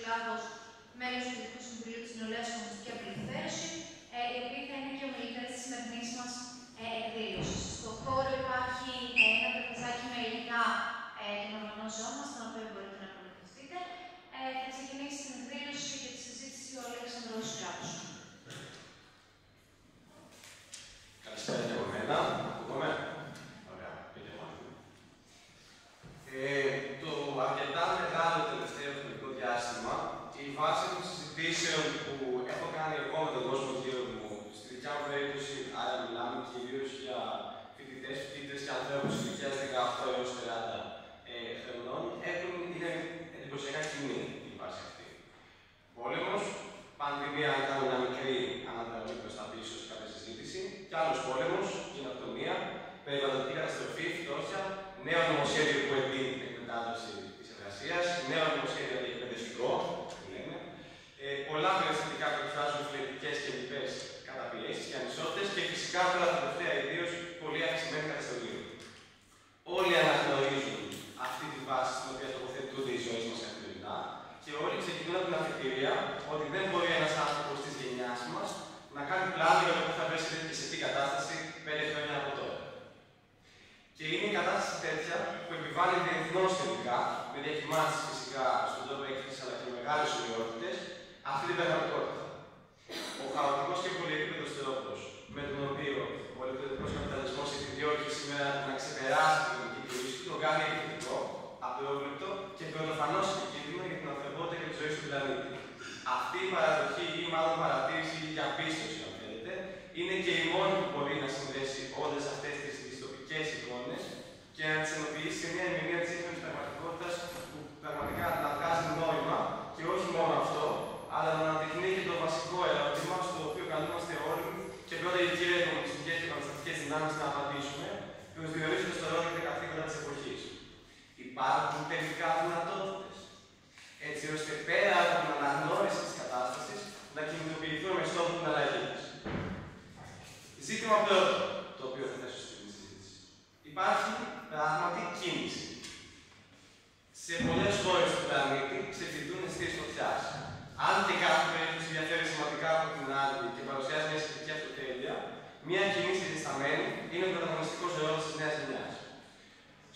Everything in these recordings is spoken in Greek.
Λάγος, μέλος του Ειδικού Συμβουλίου της Νεολαίας Κομμουνιστική Απελευθέρωση, η οποία θα είναι και ομιλήτρια της σημερινής μας εκδήλωσης. Στο χώρο υπάρχει ένα τραπεζάκι με υλικά των οργανώσεών μας, τον οποίο μπορείτε να παρακολουθείτε. Θα ξεκινήσει την εκδήλωση και τη συζήτηση ο Αλέξανδρος Ράψου. Καλησπέρα και από μένα. Ακούγομαι. Ωραία, πείτε μου. Το αρκετά μεγάλο τελευταίο χρονικό διάστημα, η βάση των συζητήσεων που έχω κάνει εγώ με τον κόσμο γύρω μου, στη δικιά μου περίπτωση, άρα μιλάμε κυρίως για φοιτητές και ανθρώπους ηλικίας 18 έως 30 χρονών, είναι εντυπωσιακά κοινή η βάση αυτή. Πόλεμος, πανδημία, αν κάνω μια μικρή αναδρομή προς τα πίσω σε κάποια συζήτηση, κι άλλος πόλεμος, γενοκτονία, περιβαλλοντική καταστροφή, φτώχεια, νέο νομοσχέδιο που εντείνει την εκμετάλλευση της εργασίας, νέο νομοσχέδιο εκπαιδευτικό, λέμε, πολλά περιστατικά που εκφράζουν φιλετικές και λοιπές καταπιέσεις και ανισότητες και φυσικά τώρα τελευταία ιδίως πολύ αυξημένη καταστολή. Όλοι αναγνωρίζουν αυτή τη βάση στην οποία τοποθετούνται οι ζωές μας καθημερινά και όλοι ξεκινούν από την αφετηρία ότι δεν μπορεί ένας άνθρωπος της γενιάς μας να κάνει πλάνο για το που θα βρίσκεται και σε τι κατάσταση 5 χρόνια από τώρα. Και είναι η κατάσταση τέτοια που επιβάλλει διεθνώς τελικά, με διακυμάνσεις φυσικά στον τρόπο έκφρασης αλλά και με μεγάλες ομοιότητες, αυτή την πραγματικότητα. Ο χαοτικός και πολυεπίπεδος τρόπος με τον οποίο ο ελευθερικός καπιταλισμός επιδιώκει σήμερα να ξεπεράσει την κοινωνική κρίση, τον κάνει εκρηκτικό, απρόβλεπτο και πρωτοφανώς επικίνδυνο για την ανθρωπότητα και τη ζωή στον πλανήτη. Αυτή η παραδοχή ή μάλλον παρατήρηση ή διαπίστωση, αν θέλετε, είναι και η μόνη που μπορεί να συνδέσει όλες αυτές τις δυστοπικές εικόνες και να τις ενοποιήσει σε μια ερμηνεία της σύγχρονης πραγματικότητας που πραγματικά να βγάζει νόημα και όχι μόνο αυτό, αλλά να αναδεικνύει και το βασικό ερώτημα στο οποίο καλούμαστε όλοι και πρώτα οι κύριοι κομμουνιστικές και επαναστατικές δυνάμεις να απαντήσουμε, προσδιορίζοντας το ρόλο και τα καθήκοντα της εποχής. Υπάρχουν τελικά δυνατότητες, έτσι ώστε πέρα από την αναγνώριση της κατάστασης να κινητοποιηθούμε με στόχο την αλλαγή της. Ζήτημα πρώτο, το οποίο θα θέσω στην συζήτηση. Υπάρχει πράγματι κίνηση. Σε πολλές χώρες του πλανήτη ξεφυτούν αιστείες φωτιάς. Αν και κάθε περίπτωση διαφέρει σημαντικά από την άλλη και παρουσιάζει μια σχετική αυτοτέλεια, μια κίνηση δισταμένη είναι ο πρωταγωνιστικός ρόλος της νέας γενιάς.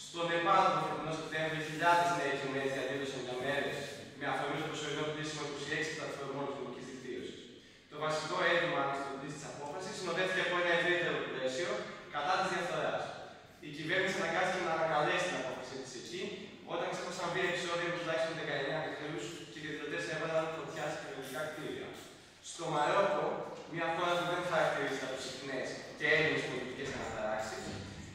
Στο Νεπάλ, τον φετινό Σεπτέμβριο, χιλιάδες νέοι Κινέζοι αντίδρασαν για μέρες με αφορμή στο προσωρινό πλήσιμο 26 πλατφορμών κοινωνικής δικτύωσης. Το βασικό αίτημα αναστολής της απόφασης συνοδεύτηκε από ένα ευρύτερο πλαίσιο κατά της διαφθοράς. Η κυβέρνηση αναγκάστηκε να ανακαλέσει την απόφαση της εκεί, όταν ξέχασαν δύο επεισόδια με τουλάχιστον 19 νεκρούς και οι διαδηλωτές έβαλαν φωτιά σε κυβερνητικά κτίρια. Στο Μαρόκο, μια χώρα που δεν χαρακτηρίζεται από συχνές και έντονες πολιτικές αναταράξεις,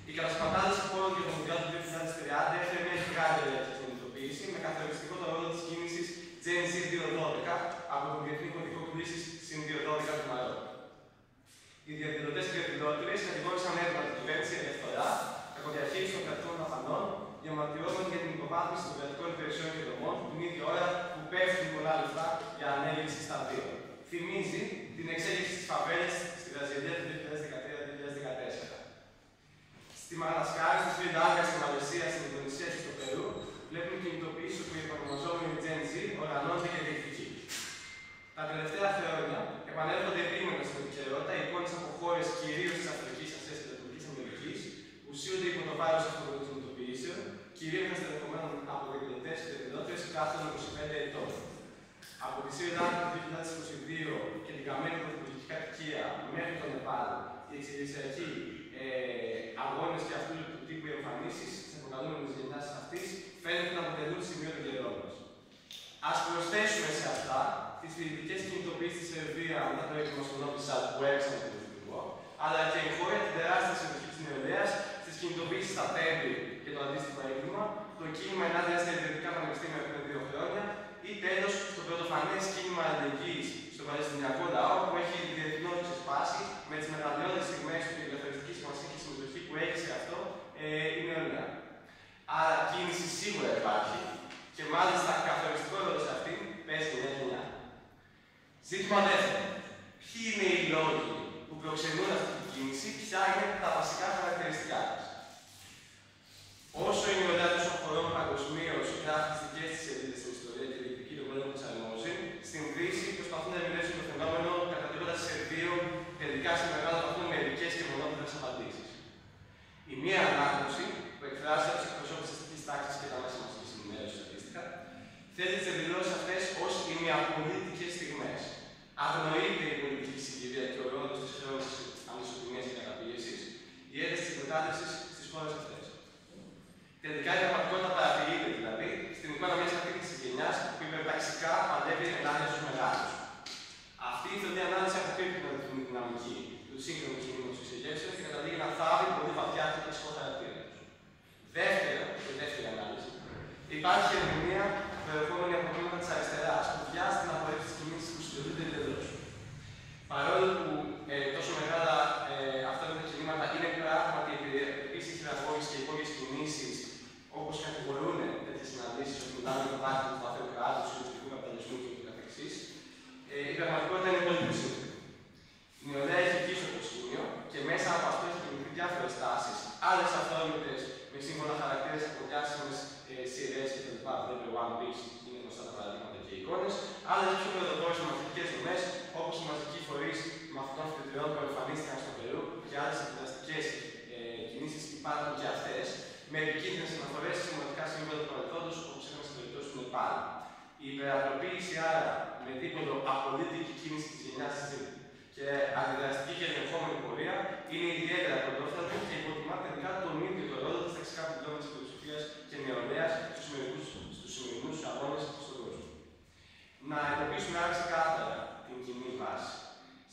οι κατασπατάλες χώρων για το Μουντιάλ του 2030 έφερε μια γιγάντια κινητοποίηση με καθοριστικό το ρόλο της κίνησης Gen Z 212 από τον Διεθνή Κωδικό Κρίσης συν 212 του Μαρόκου. Οι διαδηλωτές και διαδηλώτριες κατηγόρησαν έντονα την κυβέρνηση για διαφθορά, κακοδιαχείριση των κρατικών δαπανών, διαμαρτυρόμενοι για την υποβάθμιση των κρατικών υπηρεσιών και δομών την ίδια ώρα που πέφτουν πολλά λεφτά για ανέλυξη σταδίων. Θυμίζει την εξέλιξη της φαβέλας στη Βραζιλία του 2013-2014. Στη Μαδαγασκάρη, στο Σρι Λάγκα, στη Μαλαισία, στην Ινδονησία και στο Περού, βλέπουμε κινητοποιήσεις όπου οι επαγγελματιζόμενοι Gen Z οργανώνονται και διεκδικεί. Τα τελευταία χρόνια επανέρχονται επίμονα στην επικαιρότητα οι εικόνες από χώρες κυρίως της Αφρικής, Ασίας και Λατινικής Αμερικής, που ουσίονται υπό το βάρος αυτών των κινητοποιήσεων, κυρίως στελεχωμένων από διαδηλωτές και διαδηλώτριες κάτω των 25 ετών. Από τη Σρι Λάγκα του 2022 και την καμένη πρωθυπουργική κατοικία μέχρι το Νεπάλ, οι εξελισσιακοί αγώνες και αυτού του τύπου εμφανίσεις της αποκαλούμενης γενιάς αυτής φαίνεται να αποτελούν σημείο των καιρών μας. Ας προσθέσουμε σε αυτά τις φοιτητικές κινητοποιήσεις στη Σερβία μετά το έτοιμο στον Νόβισαντ που έξανε τον Πρωθυπουργό, αλλά και εγχώρια την τεράστια συμμετοχή της νεολαίας στις κινητοποιήσεις στα Τέμπη και το αντίστοιχο έγκλημα, το κίνημα ενάντια στα ιδιωτικά πανεπιστήμια πριν 2 χρόνια ή τέλος το πρωτοφανές κίνημα αλληλεγγύης στο Παλαιστινιακό λαό που έχει διεθνώς ξεσπάσει με τις μεγαλειώδεις στιγμές του ελευθεριστική σημασία και συμμετοχή που έχει σε αυτό η νεολαία. Άρα κίνηση σίγουρα υπάρχει και μάλιστα καθοριστικό ρόλο σε αυτή παίζει η νέα γενιά. Ζήτημα δεύτερο. Ποιοι είναι οι λόγοι που προξενούν αυτή την κίνηση, ποια είναι τα βασικά χαρακτηριστικά της. Όσο η νεολαία των χωρών παγκοσμίως γράφει στις δικές της σελίδες στην ιστορία και διεκδικεί τον πόλεμο της αλληλεγγύης, απολύτικες στιγμές. Αγνοείται η πολιτική συγκυρία και ο ρόλος της χρόνης ανισοτιμίας και καταπίεσης, η ένταση της εκμετάλλευσης στις χώρες αυτές. Τελικά η πραγματικότητα παρατηρείται, δηλαδή, στην εικόνα μιας αντίθεσης γενιάς που υπερταξικά παλεύει ενάντια στους μεγάλους. Αυτή η θετική ανάλυση αποκρύπτει την δυναμική του σύγχρονου κινήματος εξεγέρσεως και καταλήγει να θάβει πολύ βαθιά το ταξικό χαρακτήρα του. Δεύτερη ανάλυση. Υπάρχει ερμηνεία προερχόμενη από κίνηματα της αριστεράς που βιάζει την απορρίψη της κινήσης που συντηρούνται εντελώς. Παρόλο που τόσο μεγάλα αυτά τα κινήματα είναι πράγματι επίσης χειραγώγηση και υπόγειες κινήσεις, όπως κατηγορούν τέτοιες συναντήσεις ότι μιλάμε για το δάκτυλο του βαθέου κράτους, του ιδιωτικού καπιταλισμού και ούτω καθεξής, η πραγματικότητα είναι πολύ πιο σύντομη. Η νεολαία έχει βγει στο προσκήνιο και μέσα από αυτό έχει κινηθεί διάφορες τάσεις, άλλες αυθόρμητες με σύμφωνα χαρακτήρες από διάσημες σειρές κτλ. Βλέπετε One Piece, είναι γνωστά τα παραδείγματα και οι εικόνες. Άλλες πιο πρωτοπόρες μαθητικές δομές, όπως οι μαζικοί φορείς μαθητών φοιτητριών που εμφανίστηκαν στο Περού και άλλες εκδραστικές κινήσεις υπάρχουν και αυτές, με επικίνδυνες αναφορές σε σημαντικά σύμβολα του παρελθόντος, όπως είχαμε στην περίπτωση του Νεπάλ. Η υπεραπλοποίηση άρα με δίπολο απολύτικη κίνηση της γενιάς και αντιδραστική και ελεγχόμενη πορεία είναι ιδιαίτερα πρωτόφθαλμη και υποτιμά τελικά τον ίδιο το ρόλο της ταξικά πυλώνας της φιλοσοφίας και νεολαίας στους σημερινούς αγώνες στον κόσμο. Να εντοπίσουμε άρα ξεκάθαρα την κοινή βάση.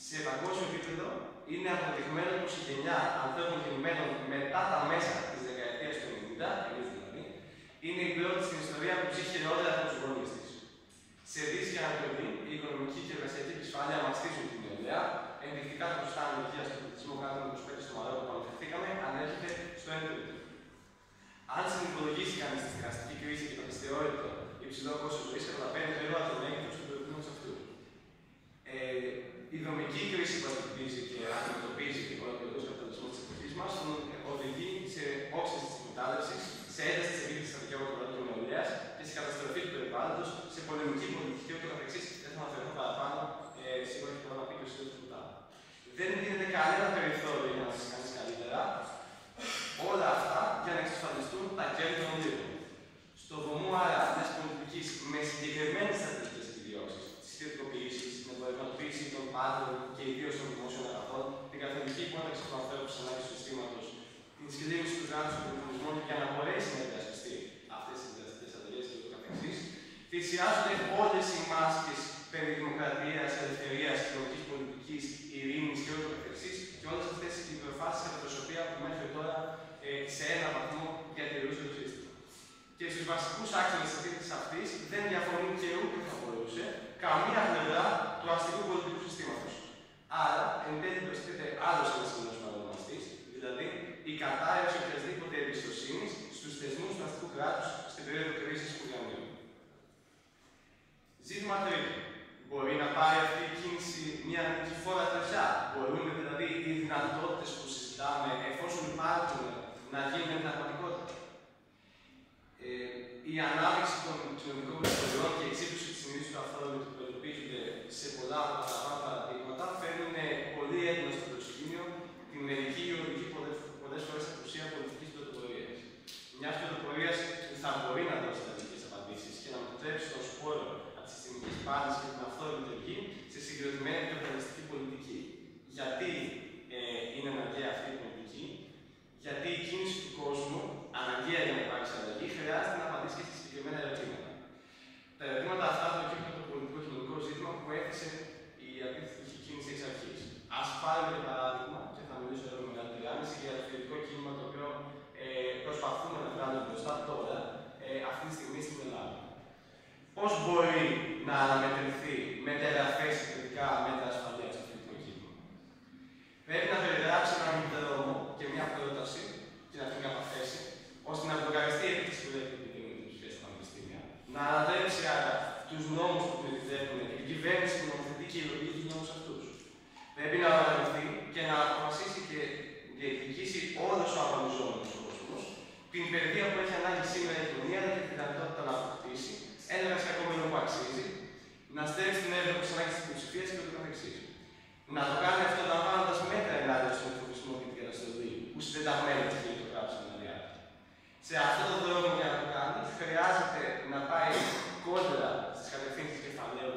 Σε παγκόσμιο επίπεδο είναι αποδεικμένο πως η γενιά ανθρώπων γεννημένων μετά τα μέσα της δεκαετίας του 90, εμείς δηλαδή, είναι η πρώτη στην ιστορία που ζει χειρότερα από τους γονείς της. Σε Δύση και Ανατολή, η οικονομική και εργασιακή επισφάλεια μαστίζουν την νεολαία. Ενδεικτικά το ποσοστό ανεργίας του πληθυσμού κάτω από 25 στο Μαρόκο που αναφερθήκαμε ανέρχεται στο 1/3. Αν συνυπολογίσει κανείς τη στεγαστική κρίση και το δυσθεώρητο υψηλό κόστος ζωής, καταλαβαίνει βέβαια το μέγεθος του προηγούμενου αυτού. Η δομική κρίση που αντιμετωπίζει και αντιμετωπίζει την ολοκληρωτικό καπιταλισμό της εποχής μας οδηγεί σε όξυνση της εκμετάλλευσης, σε ένταση της επίθεσης στα δικαιώματα των νεολαίας και σε καταστροφή του περιβάλλοντος, σε πολεμική πολιτική και ούτω καθεξής. Δεν θα αναφερθώ παραπάνω, σίγουρα έχει πολλά να πει και ο Σύλλογος του Τάου. Δεν δίνεται κανένα περιθώριο για να σας κάνεις καλύτερα. Όλα αυτά για να εξασφαλιστούν τα κέρδη των λίγων. Στο βωμό άρα μιας πολιτικής με συγκεκριμένες στρατηγικές επιδιώξεις, τις ιδιωτικοποιήσεις, την εμπορευματοποίηση των πάντων και ιδίως των δημόσιων αγαθών, την καθολική υπόταξη του ανθρώπου στις ανάγκες του συστήματος, την σκλήρυνση του κράτους των kommunισμών για να μπορέσει να υπερασπιστεί αυτές τις δραστικές αλλαγές και ούτω καθεξής, θυσιάζονται όλες οι μάσκες περί δημοκρατίας, ελευθερίας, κοινωνικής πολιτικής, ειρήνης και ούτω καθεξής και όλες αυτές οι προφάσεις κατά προσωπία που μέχρι τώρα σε έναν βαθμό διατηρούσε το σύστημα. Και στους βασικούς άξονες της αντίθεσης αυτής δεν διαφωνεί και ούτε θα μπορούσε καμία πλευρά του αστικού πολιτικού συστήματος. Άρα, εν τέλει προσθέτει άλλος ένας κοινός παρονομαστής, δηλαδή η κατάρρευση οποιασδήποτε εμπιστοσύνης στους θεσμούς του αστικού κράτους στην περίοδο κρίσης που διανύουμε. Ζήτημα τρίτο. Μπορεί να πάρει αυτή η κίνηση μια νικηφόρα τροχιά. Μπορούν δηλαδή οι δυνατότητες που συζητάμε, εφόσον υπάρχουν, να γίνουν πραγματικότητα. Η ανάπτυξη των κοινωνικών πληροφοριών και η εξύπνωση της συνείδησης του αυτόνομου που εντοπίζονται σε πολλά από τα παραπάνω παραδείγματα φέρνουν πολύ έντονα στο προσκήνιο την μερική ή οδική πολλές φορές απουσία πολιτικής πρωτοπορίας. Μιας πρωτοπορίας που θα μπορεί να δώσει στρατηγικές απαντήσεις και να αποτρέψει τον σπόρο από τη συστημική πάλης και την αυθόρμητη οργή σε συγκροτημένη και ορθανιστική πολιτική. Γιατί είναι αναγκαία αυτή η πολιτική, γιατί η κίνηση του κόσμου, αναγκαία για να υπάρξει αλλαγή, χρειάζεται να απαντήσει και σε συγκεκριμένα ερωτήματα. Τα ερωτήματα αυτά προκύπτουν από το πολιτικό κοινωνικό ζήτημα που έθεσε η αντίθετη κίνηση εξ αρχής. Ας πάρουμε για παράδειγμα, και θα μιλήσω εδώ με μεγαλύτερη άνεση, για το φοιτητικό κίνημα το οποίο προσπαθούμε να βγάλουμε μπροστά τώρα, αυτή τη στιγμή στην Ελλάδα. Πώς μπορεί να αναμετρηθεί με τεραφές συγκριτικά μέτρα ασφαλείας στο φοιτητικό κίνημα? Πρέπει να περιγράψει έναν δρόμο και μια πρόταση και να την καταθέσει, ώστε να μπλοκαριστεί η επίθεση που δεν έχει την ουσία στα πανεπιστήμια. Να αναδρέψει άρα τους νόμους που του επιτρέπουν, την κυβέρνηση που νομοθετεί και υλοποιεί τους νόμους αυτούς. Πρέπει να οργανωθεί και να αποφασίσει και διεκδικήσει όλος ο αγωνιζόμενος κόσμος την παιδεία που έχει ανάγκη σήμερα η κοινωνία, αλλά και τη δυνατότητα να αποκτήσει ένα εργασιακό μέλλον που αξίζει, να στρέψει την έρευνα της ανάγκης της πλειοψηφίας και ούτω καθεξής. Να το κάνει αυτό λαμβάνοντας μέτρα ενάντια στον εφοπλισμό και την καταστολή, που συντεταγμένο τη γίνει το κράτος στην Ελλάδα. Σε αυτόν τον δρόμο για να το κάνει, χρειάζεται να πάει κόντρα στις κατευθύνσεις κεφαλαίου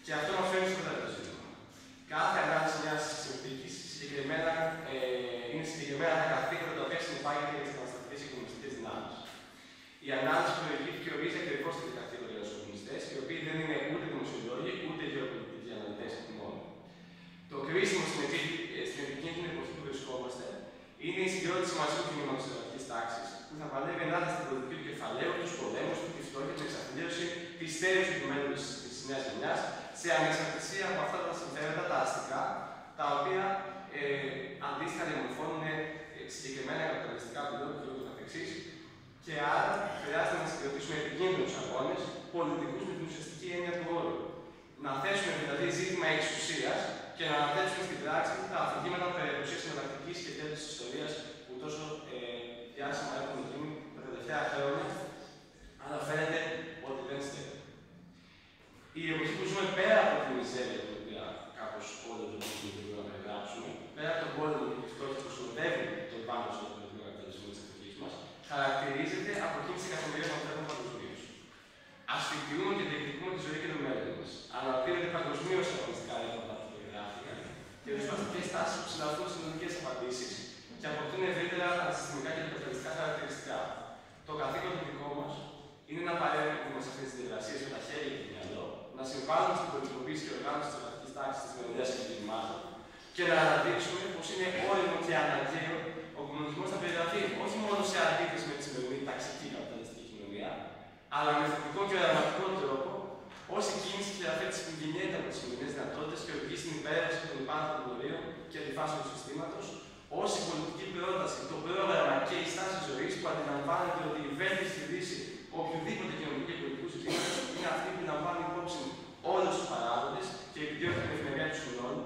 Και αυτό μας φέρνει στο δεύτερο ζήτημα. Κάθε ανάλυση μιας συνθήκης είναι συγκεκριμένα τα καθήκοντα τα οποία συνεπάγεται για τις επαναστατικές και κομμουνιστικές δυνάμεις. Η ανάλυση που προηγήθηκε ορίζει ακριβώς τα καθήκοντα για τους κομμουνιστές, οι οποίοι δεν είναι ούτε δημοσιολόγοι ούτε γεωπολιτικοί αναλυτές μόνο. Το κρίσιμο στην επικίνδυνη εποχή που βρισκόμαστε είναι η συγκρότηση μαζικού κινήματος της εργατικής τάξης, που θα παλεύει ενάντια στην πολιτική του κεφαλαίου, τους πολέμους, τη φτώχεια, την εξαθλίωση, τη στέρηση του μέλλοντος της νέας γενιάς, σε ανεξαρτησία από αυτά τα συμφέροντα, τα αστικά, τα οποία αντίστοιχα διαμορφώνουν συγκεκριμένα καπιταλιστικά πλούτο και ούτω καθεξής. Και άρα χρειάζεται να συγκροτήσουμε επικίνδυνους αγώνες, πολιτικούς με την ουσιαστική έννοια του όρου. Να θέσουμε δηλαδή ζήτημα εξουσίας και να αναθέσουμε στην πράξη τα αφηγήματα περί ουσίας εναλλακτικής και τέλους της ιστορίας που τόσο διάσημα έχουν γίνει τα τελευταία χρόνια, αλλά φαίνεται ότι δεν στέκει. Η εποχή που ζούμε πέρα από τη μιζέρια, την οποία κάπως όλοι δεν μπορούμε να περιγράψουμε, πέρα από τον πόλεμο και τη φτώχεια που συνοδεύει τον πάνω στον πολιτικό καπιταλισμό της εποχής μας, χαρακτηρίζεται από κίνηση εκατομμυρίων ανθρώπων παγκοσμίως. Ασφικτιούμε και διεκδικούμε τη ζωή και το μέλλον μας. Αναπτύσσονται παγκοσμίως αγωνιστικά ρεύματα που περιγράφηκαν και ριζοσπαστικές τάσεις που συναντούν συνολικές απαντήσεις και αποκτούν ευρύτερα αντισυστημικά και καπιταλιστικά χαρακτηριστικά. Το καθήκον το δικό μας είναι να παρέμβουμε σε αυτές τις διαδικασίες με τα χέρια και το μυαλό, να συμβάλλουμε στην πολιτικοποίηση και οργάνωση της εργατικής τάξης της μελλοντίας επιχειρημάτων και να αναδείξουμε πως είναι όριμο και αναγκαίο ο κομμουνισμός να περιγραφεί όχι μόνο σε αντίθεση με τη σημερινή ταξική καπιταλιστική κοινωνία, αλλά με θετικό και οραματικό τρόπο ως η κίνηση και αφέτηση που γεννιέται από τις σημερινές δυνατότητες και οδηγεί στην υπέρβαση των υπάρχοντων τιμωρίων και αντιφάσεων του συστήματος, ως η πολιτική πρόταση, το πρόγραμμα και η στάση ζωής που αντιλαμβάνεται ότι η βέλτιστη λύση οποιοδήποτε κοινωνικού και πολιτικού ζητήματος είναι αυτή που λαμβάνει υπόψη όλους τους παράγοντες και επιδιώκει την ευημερία του συνόλου,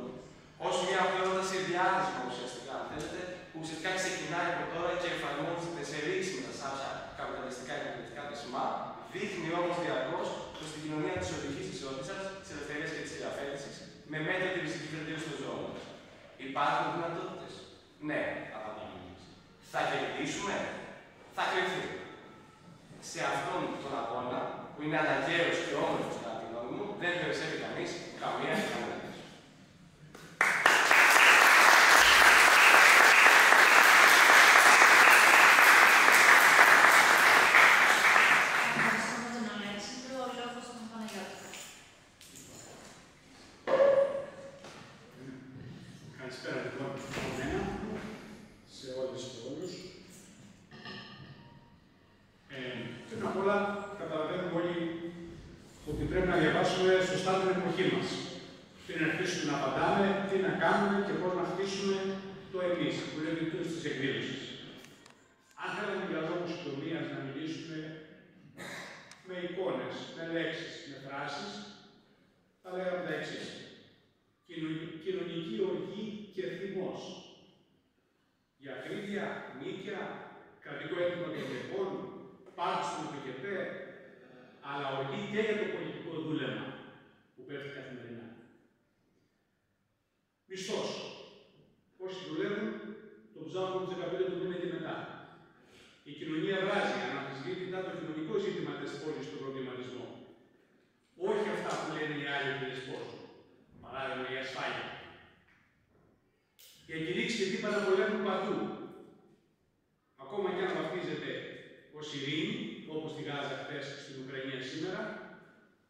ως μια πρόταση διάδεσμα ουσιαστικά, αν θέλετε, που ουσιαστικά ξεκινάει από τώρα και εφαρμόζεται σε ρήσιμα σάψα καπιταλιστικά και πολιτικά δεσμά, δείχνει όμως διαρκώς προς την κοινωνία της οδηγής ισότητας, της ελευθερίας και της διαφέτησης, με μέτρα τη ριζική βελτίωση των ζώων μας. Υπάρχουν δυνατότητες. Ναι, απαντάμε εμείς. Θα κερδίσουμε. Θα κρυφθεί. Σε αυτόν τον αγώνα, που είναι αναγκαίος και όμορφος κατά τη γνώμη μου, δεν περισσεύει κανείς καμία κανένα. Καλησπέρα λοιπόν από μένα, σε όλες και όλους. Πριν απ' όλα, καταλαβαίνουμε όλοι ότι πρέπει να διαβάσουμε σωστά την εποχή μας. Πριν αρχίσουμε να απαντάμε, τι να κάνουμε και πώς να χτίσουμε το εμείς, που είναι το τίτλος της εκδήλωσης. Αν θέλουμε για λόγους συντομίας να μιλήσουμε με εικόνες, με λέξεις, με φράσεις, θα λέγαμε τα εξής. Κοινωνική οργή και θυμός. Για ακρίβεια, νίκια, κρατικό έτοιμο των γεγών, πάυση του ΠΚΠ, αλλά οργή και για το πολιτικό δούλεμα που πέφτει καθημερινά. Μισθός. Όσοι δουλεύουν, το ψάχνουν τους 15 του μήνα και μετά. Η κοινωνία βράζει αναμφισβήτητα το κοινωνικό ζήτημα της πόλης στον προβληματισμό. Όχι αυτά που λένε οι άλλοι που δεσπόζουν. Παράδειγμα, η ασφάλεια. Οι εκηρύξεις και τύπα πολέμου παντού. Ακόμα και αν βαφτίζεται ως ειρήνη, όπως στη Γάζα χθες στην Ουκρανία σήμερα,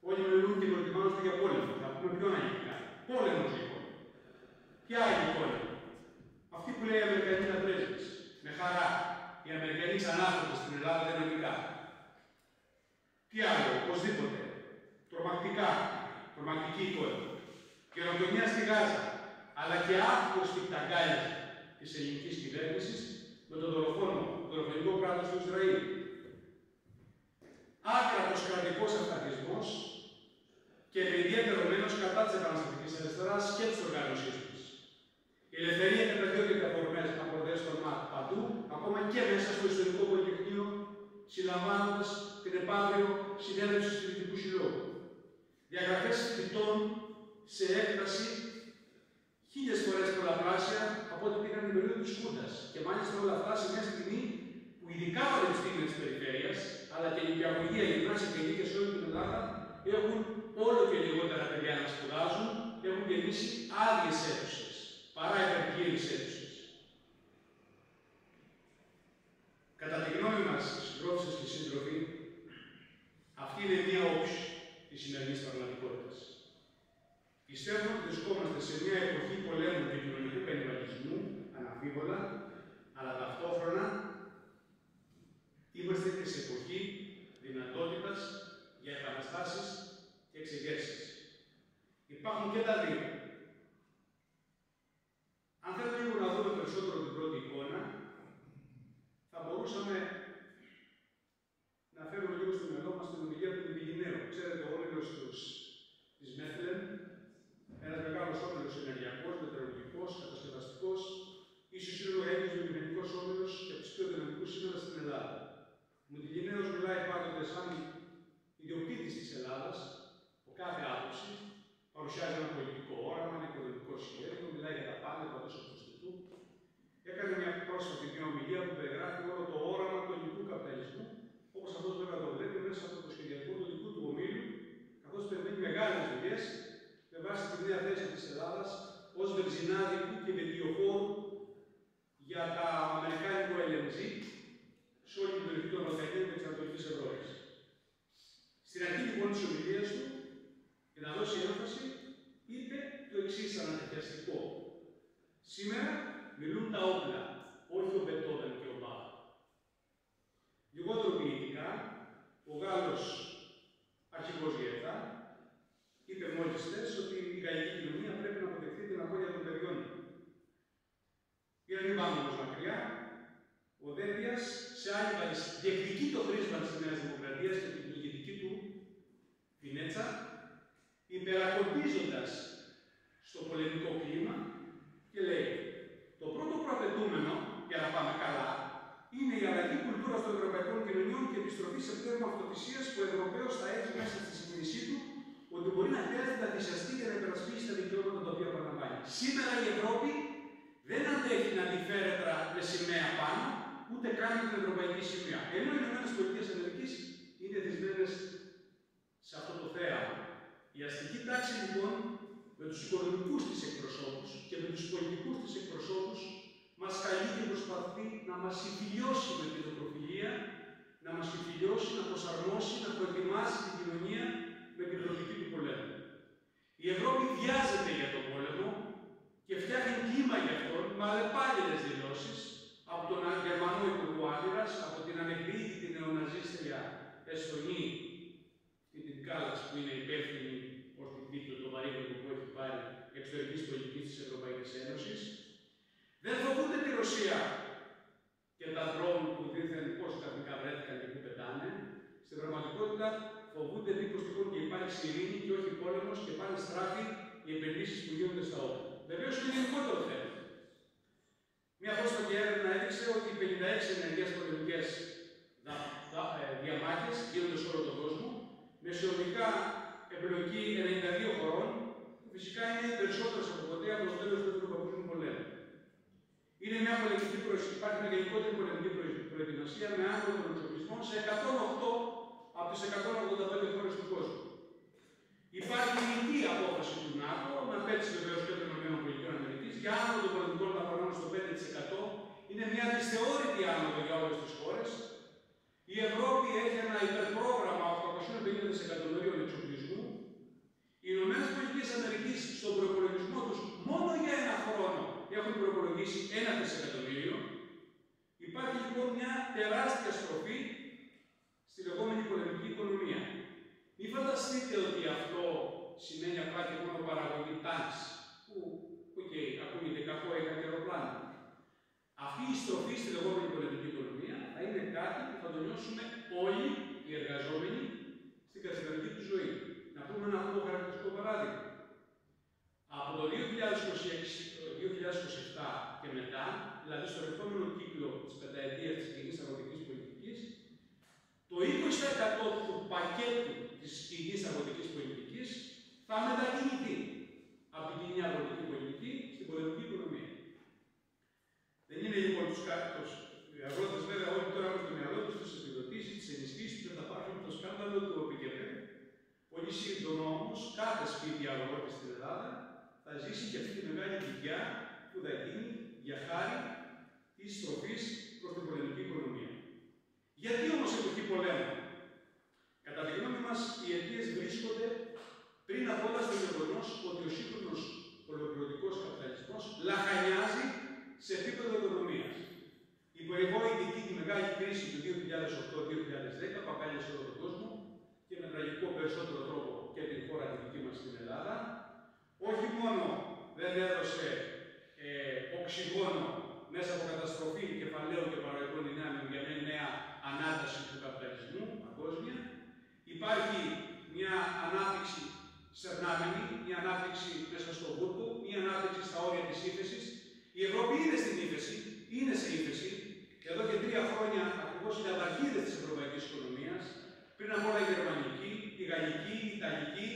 όλοι μιλούν και προετοιμάζονται για πόλεμο. Θα πούμε πιο αναλυτικά. Πόλεμος λοιπόν. Ποια είναι η πόλεμο? Αυτή που λέει η Αμερικανίδα πρέσβης. Με χαρά. Οι Αμερικανοί ξανάρχονται στην Ελλάδα δυναμικά. Τι άλλο, οπωσδήποτε. Τρομακτικά. Τρομακτική εικόνα. Καιροτομία στη Γάζα, αλλά και άκουστοι ταγκάλια της ελληνικής κυβέρνησης με τον δολοφονικό κράτος του Ισραήλ. Άκρατος κρατικός αυταρχισμός και με ιδιαίτερο μένος κατά της επαναστατικής αριστεράς και της οργάνωσής της. Η ελευθερία καταδιώκεται από ορμές των ΜΑΤ παντού, ακόμα και μέσα στο ιστορικό πολυτεχνείο, συλλαμβάνοντας την επαύριο συνέλευση του Φοιτητικού Συλλόγου. Διαγραφές φοιτητών σε έκταση 1000 φορές πολλαπλάσια από ό,τι πήγαν την περίοδο της Χούντας. Και μάλιστα όλα αυτά σε μια στιγμή που ειδικά τα πανεπιστήμια της περιφέρειας, αλλά και η νηπιαγωγία, η γυμνάσια και η σε όλη την Ελλάδα έχουν όλο και λιγότερα παιδιά να σπουδάσουν. προτιμήσει άδειες αίθουσες παρά υπερκύρες αίθουσες. Κατά τη γνώμη μας, συντρόφισσες και σύντροφοι, αυτή είναι μία όψη της σημερινής πραγματικότητας. Πιστεύω ότι βρισκόμαστε σε μια εποχή πολέμου και κοινωνικού κανιβαλισμού, αναμφίβολα, αλλά ταυτόχρονα είμαστε και σε εποχή δυνατότητας για επαναστάσεις και εξεγέρσεις. Υπάρχουν και τα δύο. Αν θέλουμε λίγο να δούμε περισσότερο την πρώτη εικόνα, θα μπορούσαμε να φέρουμε λίγο στο μυαλό μας την ομιλία του Μητυλιναίου. Ξέρετε, ο όμιλος της Μέθλεν, ένας μεγάλος όμιλος ενεργειακός, μετεωρολογικός, κατασκευαστικός, ίσως είναι ο έγκυος βιομηχανικός όμιλος και από τους πιο δυναμικούς σήμερα στην Ελλάδα. Ο Μητυλιναίος μιλάει πάντοτε σαν ιδιοκτήτης της Ελλάδας, από κάθε άποψη, παρουσιάζει ένα πολιτικό όραμα, ένα οικονομικό σχέδιο, μιλάει για τα πάντα παντός του. Έκανε μια πρόσφατη μια ομιλία που περιγράφει όλο το όραμα του ελληνικού καπιταλισμού, όπως αυτός βέβαια το βλέπει μέσα από το σχεδιασμό του δικού του ομίλου, καθώς περιμένει μεγάλες δουλειές με βάση τη νέα θέση της Ελλάδας ως βενζινάδικου και βεντιοφόρου για τα αμερικάνικο LNG σε όλη την περιοχή των Βαλκανίων και της Ανατολικής Ευρώπης. Στην αρχή λοιπόν της ομιλίας του, για να δώσει έμφαση, είπε το εξής ανατριχιαστικό. Σήμερα μιλούν τα όπλα, όχι ο Μπετόβεν και ο Μπαχ. Λιγότερο ποιητικά, ο Γάλλος αρχηγός Γέτα είπε μόλις χθες ότι η γαλλική κοινωνία πρέπει να αποδεχθεί την απώλεια των παιδιών. Για να μην πάμε όμως μακριά, ο Δένδιας σε άλλη διεκδικεί το χρήσμα της Νέας Δημοκρατίας και την ηγετική του Φινέτσα, υπερακοντίζοντας στο πολεμικό κλίμα και λέει: το πρώτο προαπαιτούμενο για να πάμε καλά είναι η αλλαγή κουλτούρας των ευρωπαϊκών κοινωνιών και επιστροφή σε πνεύμα αυτοθυσίας που ο Ευρωπαίος θα έχει μέσα στη συγκίνησή του ότι μπορεί να χρειάζεται να θυσιαστεί για να υπερασπίσει τα δικαιώματα τα οποία παραλαμβάνει. Σήμερα η Ευρώπη δεν αντέχει να τη φέρετρα με σημαία πάνω, ούτε καν την ευρωπαϊκή σημαία. Ενώ οι ΗΠΑ είναι θυσμένες σε αυτό το θέαμα. Η αστική τάξη λοιπόν με τους οικονομικούς της εκπροσώπους και με τους πολιτικούς της εκπροσώπους μας καλεί και προσπαθεί να μας συμφιλιώσει με την οτροφιλία, να μας συμφιλιώσει, να προσαρμόσει, να προετοιμάσει την κοινωνία με την προοπτική του πολέμου. Η Ευρώπη βιάζεται για τον πόλεμο και φτιάχνει κλίμα για αυτόν με αλλεπάλληλες δηλώσεις από τον Γερμανό Υπουργό Άμυνας, από την ανεκδίκητη νεοναζίστρια Εστονή, την Κάλλας που είναι υπεύθυνη ως την τίτλο το βαρύγδουπο που έχει πάρει εξωτερικής πολιτικής της Ευρωπαϊκής Ένωσης. Δεν φοβούνται τη Ρωσία και τα ντρόουν που δίθεν πώς καθημερινά βρέθηκαν και που πετάνε. Στην πραγματικότητα φοβούνται μήπως τυχόν και υπάρξει ειρήνη και όχι πόλεμος και πάνε στράφη οι επενδύσεις που γίνονται στα όπλα. Βεβαίως είναι γενικότερο θέμα. Μια πρόσφατη έρευνα έδειξε ότι 56 ενεργές πολεμικές διαμάχες γίνονται σε όλο τον κόσμο, με συνολικά εμπλοκή 92 χωρών, που φυσικά είναι περισσότερες από ποτέ από το τέλος του Δεύτερου Παγκοσμίου Πολέμου. Είναι μια πολεμική υπάρχει μια γενικότερη πολεμική προετοιμασία με άμυνα των εξοπλισμών σε 108 από τις 185 χώρες του κόσμου. Υπάρχει η απόφαση του ΝΑΤΟ, με απέτηση βεβαίως και των ΗΠΑ, για άνω των πολιτικών δαπανών στο 5%. Είναι μια δυσθεώρητη άνοδο για όλες τις χώρες. Η Ευρώπη έχει ένα υπερπρόγραμμα 850 δισεκατομμυρίων εξοπλισμού. Οι ΗΠΑ στον προπολογισμό τους μόνο για ένα χρόνο έχουν προπολογίσει 1 δισεκατομμύριο. Υπάρχει λοιπόν μια τεράστια στροφή στη λεγόμενη πολεμική οικονομία. Μην φανταστείτε ότι αυτό σημαίνει απλά και μόνο παραγωγή τάγκς, που ακούγεται κακό ή αεροπλάνο. Αυτή η στροφή στη λεγόμενη πολεμική οικονομία θα είναι κάτι που θα το νιώσουμε όλοι οι εργαζόμενοι στην καθημερινή του ζωή. Να πούμε ένα ακόμα χαρακτηριστικό παράδειγμα. Από το 2027 και μετά, δηλαδή στον επόμενο κύκλο της πενταετίας της κοινής αγροτικής πολιτικής, το 20% του πακέτου της κοινής αγροτικής πολιτικής θα μετακινηθεί από την κοινή αγροτική πολιτική στην πολεμική οικονομία. Δεν είναι λοιπόν οι αγρότες, βέβαια, όλοι τώρα έχουν στο μυαλό τους τις επιδοτήσεις, τις ενισχύσεις που θα πάρουν το σκάνδαλο του ΟΠΚΕΠ. Πολύ σύντομα όμως, κάθε σπίτι αγρότη στην Ελλάδα θα ζήσει και αυτή τη μεγάλη δουλειά που θα γίνει για χάρη της στροφής προς την πολεμική οικονομία. Γιατί όμως εποχή πολέμου? Κατά τη γνώμη μας, οι αιτίες βρίσκονται πριν απ' όλα στο γεγονός ότι ο σύγχρονος ολοκληρωτικός καπιταλισμός λαχανιάζει σε επίπεδο οικονομίας. Η προηγούμενη τη μεγάλη κρίση του 2008-2010 που απέλυσε όλο τον κόσμο και με τραγικό περισσότερο τρόπο και την χώρα τη δική μας στην Ελλάδα, όχι μόνο δεν έδωσε οξυγόνο μέσα από καταστροφή κεφαλαίων και παραγωγικών δυνάμεων για μια νέα ανάταση του καπιταλισμού παγκόσμια, υπάρχει μια ανάπτυξη σερνάμενη, μια ανάπτυξη μέσα στον βούρκο, μια ανάπτυξη στα όρια της ύφεσης. Η Ευρώπη είναι στην ύφεση, είναι σε ύφεση. Εδώ και 3 χρόνια ακριβώς οι ναυαγίδες της ευρωπαϊκής οικονομίας, πριν από όλα η γερμανική, η γαλλική, η ιταλική,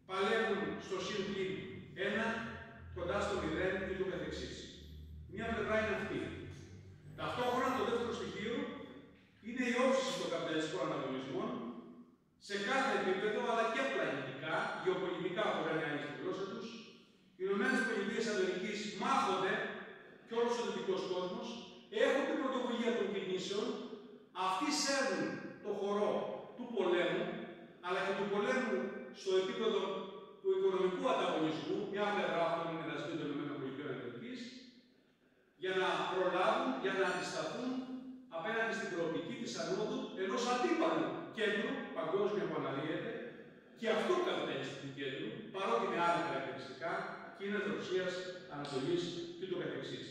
παλεύουν στο συν πλην 1, κοντά στο 0 και το καθεξής. Μια πλευρά είναι αυτή. Ταυτόχρονα το δεύτερο στοιχείο είναι η όψηση των καπιταλιστικών ανταγωνισμών σε κάθε επίπεδο, αλλά και πλανητικά, γεωπολιτικά μπορεί να είναι στη γλώσσα τους. Οι ΗΠΑ μάχονται και όλος ο δυτικός κόσμος έχουν την πρωτοβουλία των κινήσεων, αυτοί σέρνουν το χορό του πολέμου, αλλά και του πολέμου στο επίπεδο του οικονομικού ανταγωνισμού, μια πλευρά αυτών είναι δασμοί των ΗΠΑ, για να προλάβουν, για να αντισταθούν απέναντι στην προοπτική της ανόδου ενός αντίπαλου κέντρου παγκόσμια που αναδύεται και αυτού καπιταλιστικού κέντρου, παρότι με άλλα χαρακτηριστικά, Κίνας, Ρωσίας, Ανατολής και το καθεξής.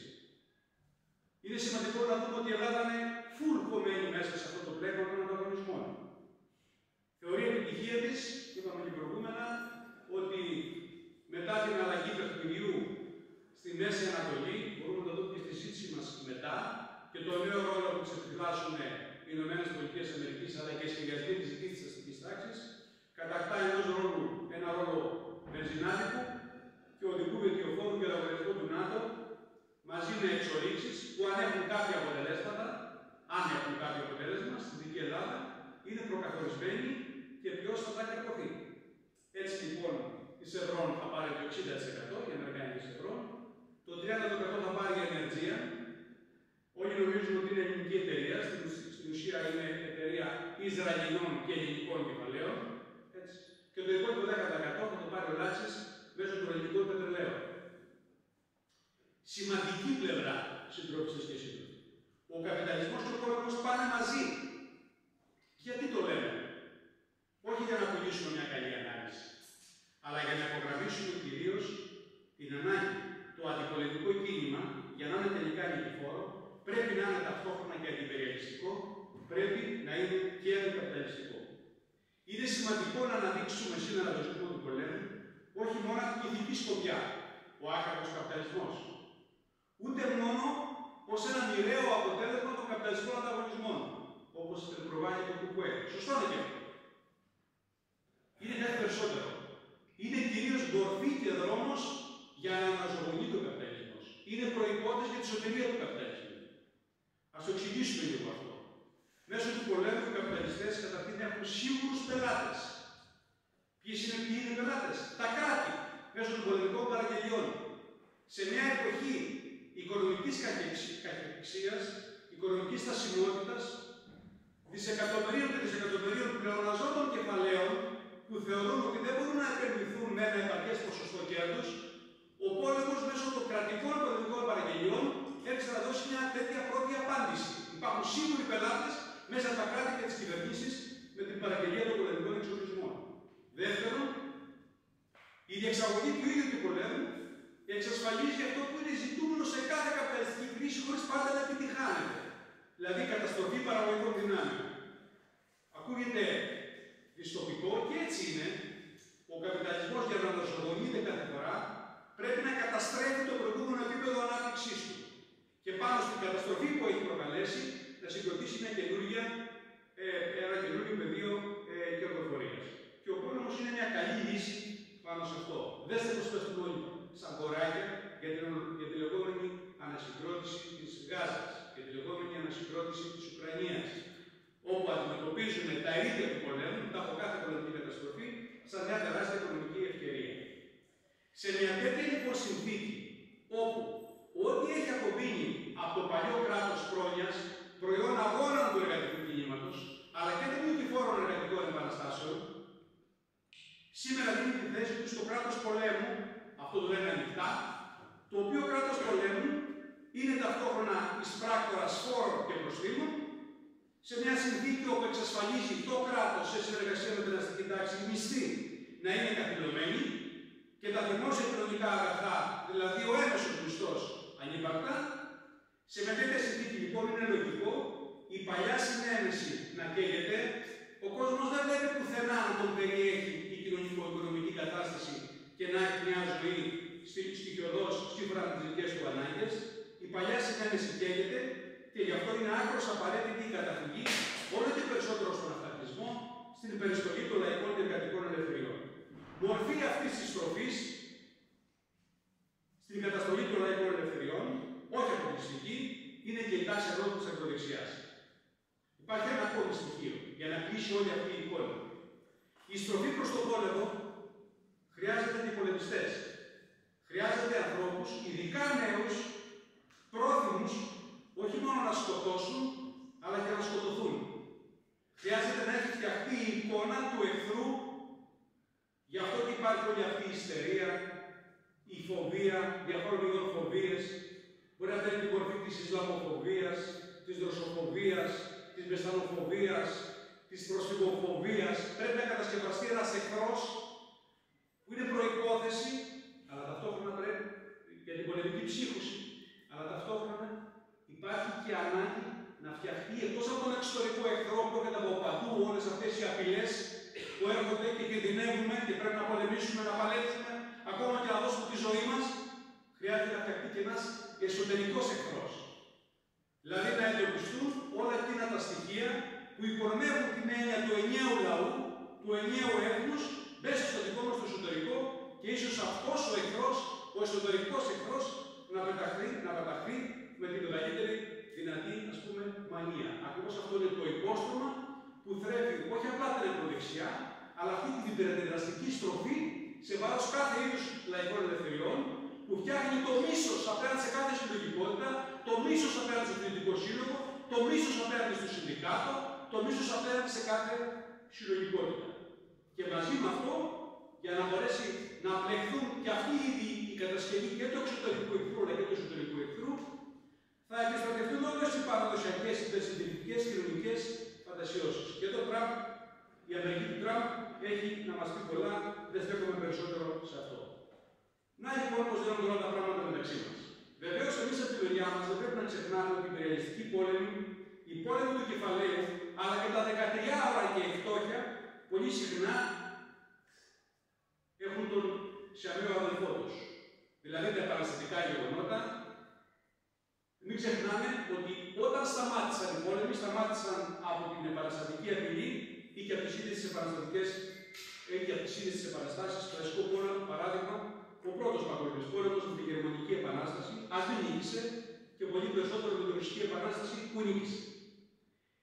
Είναι σημαντικό να δούμε ότι η Ελλάδα είναι full κομμένη μέσα σε αυτό το πλέγμα των ανταγωνισμών. Θεωρεί επιτυχία της, είπαμε και προηγούμενα, ότι μετά την αλλαγή παιχνιδιού στη Μέση Ανατολή, μπορούμε να το δούμε και στη συζήτηση μας μετά, και το νέο ρόλο που τις επιφυλάσσουν οι ΗΠΑ αλλά και οι σχεδιασμοί της δικής της αστικής τάξης, κατακτά ένα ρόλο βενζινάδικου και οδικού βετιοφόρου για λογαριασμό του ΝΑΤΟ, μαζί με εξορίξεις που αν έχουν κάποια αποτελέσματα, στην δική Ελλάδα, είναι προκαθορισμένοι και ποιος θα τα καρποθεί. Έτσι λοιπόν η Σευρών θα πάρει το 60%, η Αμερικανική Σευρών, το 30% θα πάρει η Ενεργεία. Όλοι νομίζουν ότι είναι ελληνική εταιρεία, στην ουσία είναι εταιρεία Ισραηλινών και ελληνικών κεφαλαίων. Και το υπόλοιπο 10% θα το πάρει ο Λάτσης μέσω του ελληνικού πετρελαίου. Σημαντική πλευρά, συντρόφισσες και σύντροφοι. Ο καπιταλισμός και ο πόλεμος πάνε μαζί. Γιατί το λέμε? Όχι για να πουλήσουμε μια καλή ανάλυση, αλλά για να υπογραμμίσουμε κυρίως την ανάγκη το αντιπολεμικό κίνημα, για να είναι τελικά νικηφόρο, πρέπει να είναι ταυτόχρονα και αντιπεριαλιστικό, πρέπει να είναι και αντικαπιταλιστικό. Είναι σημαντικό να αναδείξουμε σήμερα το ζήτημα του πολέμου, όχι μόνο από την ηθική σκοπιά, ο άκακος καπιταλισμός, ούτε μόνο ως ένα μοιραίο αποτέλεσμα των καπιταλιστικών ανταγωνισμών, όπως προβάλλει το ΚΚΕ. Σωστό είναι και αυτό. Είναι κάτι περισσότερο. Είναι κυρίως μορφή και δρόμος για να αναζωογονεί τον καπιταλισμό. Είναι προϋπόθεση για τη σωτηρία του καπιταλισμού. Ας το εξηγήσουμε λίγο αυτό. Μέσω του πολέμου οι καπιταλιστές καταρχήν έχουν σίγουρους πελάτες. Ποιοι είναι οι πελάτες? Τα κράτη, μέσω των πολεμικών παραγγελιών. Σε μια εποχή οικονομικής καχυποψίας, οικονομικής στασιμότητας, δισεκατομμυρίων και δισεκατομμυρίων πλεοναζόντων κεφαλαίων που θεωρούν ότι δεν μπορούν να επενδυθούν με ένα επαρκές ποσοστό κέρδους, ο πόλεμος μέσω των κρατικών πολεμικών παραγγελιών έρχεται να δώσει μια τέτοια πρώτη απάντηση. Υπάρχουν σίγουροι πελάτες μέσα από τα κράτη και τις κυβερνήσεις με την παραγγελία των πολεμικών εξοπλισμών. Δεύτερον, η διεξαγωγή του ίδιου του πολέμου εξασφαλίζει αυτό που είναι ζητούμενο σε κάθε καπιταλιστική κρίση χωρίς πάντα να επιτυχάνεται. Δηλαδή καταστροφή παραγωγικών δυνάμεων. Ακούγεται δυστοπικό και έτσι είναι. Ο καπιταλισμός για να αναζωογονείται κάθε φορά πρέπει να καταστρέφει το προηγούμενο επίπεδο ανάπτυξής του. Και πάνω στην καταστροφή που έχει προκαλέσει να συγκροτήσει ένα καινούριο πεδίο κερδοφορίας. Και ο πόλεμος είναι μια καλή λύση πάνω σε αυτό. Δέστε πως πέφτουν όλοι σαν κοράκια για τη λεγόμενη ανασυγκρότηση της Γάζας και τη λεγόμενη ανασυγκρότηση της Ουκρανίας, όπου αντιμετωπίζουν τα ίδια του πολέμου, μετά από κάθε πολεμική καταστροφή, σαν μια τεράστια οικονομική ευκαιρία. Σε μια τέτοια παίρνει τη θέση του στο κράτος πολέμου, αυτό το λένε ανοιχτά, το οποίο κράτος πολέμου είναι ταυτόχρονα εισπράκτορας φόρων και προστήμων, σε μια συνθήκη όπου εξασφαλίζει το κράτος σε συνεργασία με την αστική τάξη μισθή να είναι καθυλωμένη και τα δημόσια κοινωνικά αγαθά, δηλαδή ο έμεσος μισθός, ανύπαρκτα. Σε μια τέτοια συνθήκη λοιπόν είναι λογικό η παλιά συνένεση να καίγεται, ο κόσμος δεν βλέπει πουθενά να τον περιέχει η κοινωνικο-οικονομική κατάσταση και να έχει μια ζωή στοιχειωδώς σύμφωνα με τις δικές του ανάγκες. Η παλιά συνένεση καίγεται και γι' αυτό είναι άκρως απαραίτητη η καταφυγή όλο και περισσότερο στον αυταρχισμό, στην υπεριστολή των λαϊκών και εργατικών ελευθεριών. Μορφή αυτής της στροφής στην καταστολή των λαϊκών ελευθεριών, όχι αποκλειστική, είναι και η τάση εδώ της ακροδεξιάς. Υπάρχει ένα ακόμη στοιχείο για να κλείσει όλη αυτή η εικόνα. Η στροφή προς τον πόλεμο χρειάζεται αντιπολεμιστές. Χρειάζεται ανθρώπους, ειδικά νέους, πρόθυμους, όχι μόνο να σκοτώσουν, αλλά και να σκοτωθούν. Χρειάζεται να έχει φτιαχτεί η εικόνα του εχθρού. Γι' αυτό και υπάρχει όλη αυτή η ιστερία, η φοβία, διαφόρων είδων φοβίες. Μπορεί να παίρνει την μορφή της Ισλαμοφοβίας, της δροσοφοβίας, της μεσανοφοβίας, της προσφυγοφοβίας. Πρέπει να κατασκευαστεί ένας εχθρός που είναι προϋπόθεση, αλλά ταυτόχρονα πρέπει για την πολεμική ψύχωση, αλλά ταυτόχρονα υπάρχει και ανάγκη να φτιαχτεί εκτός από τον εξωτερικό εχθρό που έρχεται από παντού όλες αυτές οι απειλές που έρχονται και κινδυνεύουμε και πρέπει να πολεμήσουμε, να παλέψουμε, ακόμα και να δώσουμε τη ζωή μας, χρειάζεται να φτιαχτεί και ένας εσωτερικός εχθρός. Δηλαδή να εντοπιστούν όλα εκείνα τα στοιχεία που υπονομεύουν την έννοια του ενιαίου λαού, του ενιαίου έθνους, μέσα στο δικό μας το εσωτερικό και ίσως αυτός ο εχθρός, ο εσωτερικός εχθρός, να πεταχθεί με την μεγαλύτερη δυνατή, ας πούμε, μανία. Ακριβώς αυτό είναι το υπόστρωμα που θρέφει όχι απλά την ακροδεξιά, αλλά αυτή την υπερδραστική στροφή σε βάρος κάθε είδους λαϊκών ελευθεριών, που φτιάχνει το μίσος απέναντι σε κάθε συλλογικότητα, το μίσος απέναντι στο Φοιτητικό Σύλλογο, το μίσος απέναντι στο Συνδικάτο, το μίσος απέναντι σε κάθε συλλογικότητα. Και μαζί με αυτό, για να μπορέσει να πλεχθούν και αυτοί ήδη η κατασκευή και του εξωτερικού εχθρού αλλά και του εσωτερικού εχθρού, θα επιστρατευτούν όλες οι παραδοσιακές υπερσυντηρητικές κοινωνικές φαντασιώσεις. Και εδώ η Αμερική του Τραμπ έχει να μας πει πολλά, δεν στέκομαι περισσότερο σε αυτό. Να λοιπόν πώς δίνονται όλα τα πράγματα μεταξύ μας. Βεβαίως, εμείς από τη μεριά μας δεν πρέπει να ξεχνάμε ότι η υπεριαλιστική πόλεμη, η πόλεμη του κεφαλαίου, αλλά και τα 13 ώρα και η φτώχεια, πολύ συχνά έχουν τον σιαμαίο αδελφό τους. Δηλαδή τα επαναστατικά γεγονότα. Μην ξεχνάμε ότι όταν σταμάτησαν οι πόλεμοι, σταμάτησαν από την επαναστατική απειλή ή και από τις ίδιες τις επαναστατικές ή και από τις ίδιες τις επαναστάσεις. Κλασικό πόλεμο, παράδειγμα, ο πρώτος παγκόσμιος πόλεμος με τη Γερμανική Επανάσταση, αν δεν νίκησε, και πολύ περισσότερο με την Ρωσική Επανάσταση που νίκησε.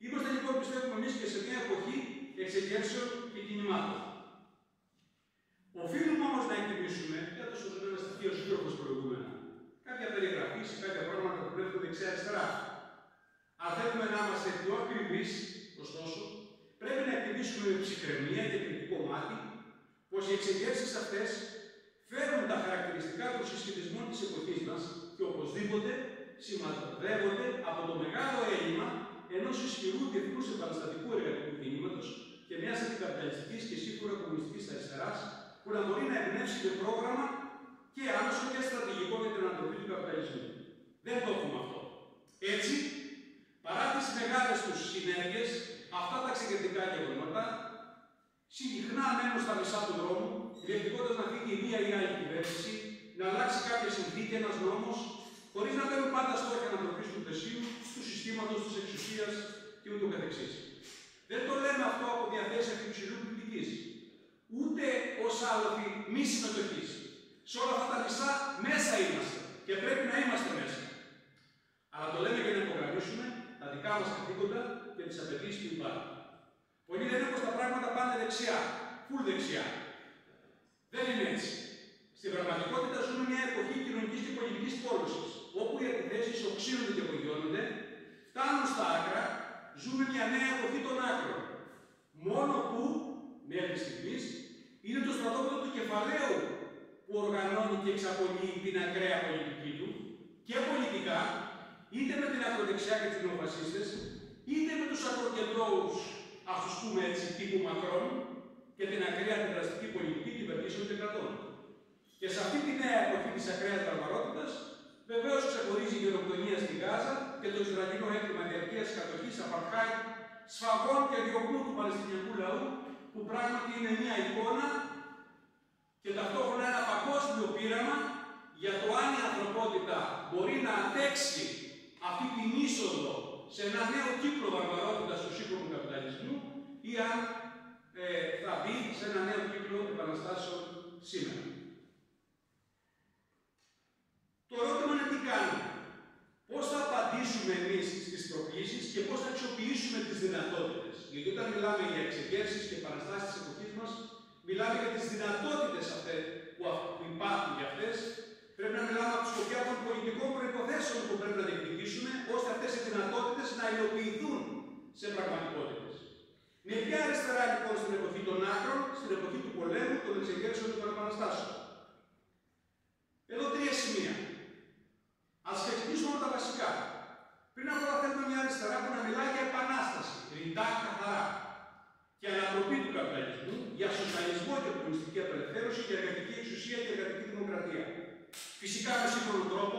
Είμαστε λοιπόν, πιστεύουμε εμείς, και σε μια εποχή εξεγέρσεων και κινημάτων. Οφείλουμε όμως να εκτιμήσουμε, έδωσε ορισμένα στοιχεία ο σύντροφος προηγούμενα, κάποια περιγραφή σε κάποια πράγματα που βλέπουμε δεξιά-αριστερά. Αν θέλουμε να είμαστε πιο ακριβείς, ωστόσο, πρέπει να εκτιμήσουμε με ψυχραιμία και κριτικό μάτι πως οι εξεγέρσεις αυτές φέρουν τα χαρακτηριστικά των συσχετισμών της εποχής μας και οπωσδήποτε σηματοδεύονται από το μεγάλο έλλειμμα ενός ισχυρού διεθνούς επαναστατικού εργατικού κινήματος και μιας αντικαπιταλιστικής και σίγουρα κομμουνιστικής αριστεράς που να μπορεί να εμπνεύσει το πρόγραμμα και άμεσο και στρατηγικό για την ανατροπή του καπιταλισμού. Δεν το έχουμε αυτό. Έτσι, παρά τις μεγάλες τους συνέργειες, αυτά τα εξαιρετικά γεγονότα συχνά μένουν στα μισά του δρόμου, διεκδικώντας να φύγει η μία ή άλλη κυβέρνηση, να αλλάξει κάποια συνθήκη, ένας νόμος, χωρίς να μπαίνουν πάντα στόχοι ανατροπής του πλαισίου, του συστήματος, της εξουσίας και ούτω καθεξής. Δεν το λέμε αυτό από διαθέσεις υψηλού κριτικής, ούτε ως άλοθη μη συμμετοχής. Σε όλα αυτά τα μισά μέσα είμαστε και πρέπει να είμαστε μέσα. Αλλά το λέμε για να υπογραμμίσουμε τα δικά μας καθήκοντα και τις απαιτήσεις που υπάρχουν. Πολλοί λένε πως τα πράγματα πάνε δεξιά, φουλ δεξιά. Δεν είναι έτσι. Στην πραγματικότητα ζούμε μια εποχή κοινωνικής και πολιτικής πόλωσης, όπου οι αντιθέσεις οξύνονται και απογειώνονται, φτάνουν στα άκρα, ζούμε μια νέα εποχή των άκρων. Μόνο που, μέχρι στιγμής, Είναι το στρατόπεδο του κεφαλαίου που οργανώνει και εξαπολύει την ακραία πολιτική του και πολιτικά, είτε με την ακροδεξιά και τους νεοφασίστες, είτε με τους ακροκεντρώους, ας τους πούμε έτσι, τύπου Μακρόν και την ακραία αντιδραστική πολιτική κυβερνήσεων και κρατών. Και σε αυτή τη νέα εποχή της ακραίας βαρβαρότητας, βεβαίως ξεχωρίζει η γενοκτονία στην Γάζα και το Ισραηλινό έγκλημα διαρκείας κατοχής, απαρχάιτ, σφαγών και διωγμού του Παλαιστινιακού λαού, που πράγματι είναι μια εικόνα και ταυτόχρονα ένα παγκόσμιο πείραμα για το αν η ανθρωπότητα μπορεί να αντέξει αυτή την είσοδο σε ένα νέο κύκλο βαρβαρότητας του σύγχρονου καπιταλισμού ή αν θα μπει σε ένα νέο κύκλο επαναστάσεων σήμερα. Το ερώτημα είναι τι κάνουμε. Πώς θα απαντήσουμε εμείς στις προκλήσεις και πώς θα αξιοποιήσουμε τις δυνατότητες. Γιατί όταν μιλάμε για εξεγέρσεις και επαναστάσεις της εποχής μας, μιλάμε για τις δυνατότητες αυτές που υπάρχουν για αυτές. Πρέπει να μιλάμε από τη σκοπιά των πολιτικών προϋποθέσεων που πρέπει να διεκδικήσουμε, ώστε αυτές οι δυνατότητες να υλοποιηθούν σε πραγματικότητες. Με ποια αριστερά λοιπόν στην εποχή των άκρων, στην εποχή του πολέμου, των εξεγέρσεων και των επαναστάσεων. Εδώ τρία σημεία. Ας ξεκινήσουμε με τα βασικά. Πριν από όλα θέλουμε μια αριστερά που να μιλάει για επανάσταση, ρητά, καθαρά. Για ανατροπή του καπιταλισμού, για σοσιαλισμό και κομμουνιστική απελευθέρωση, για εργατική εξουσία και εργατική δημοκρατία. Φυσικά με σύγχρονο τρόπο,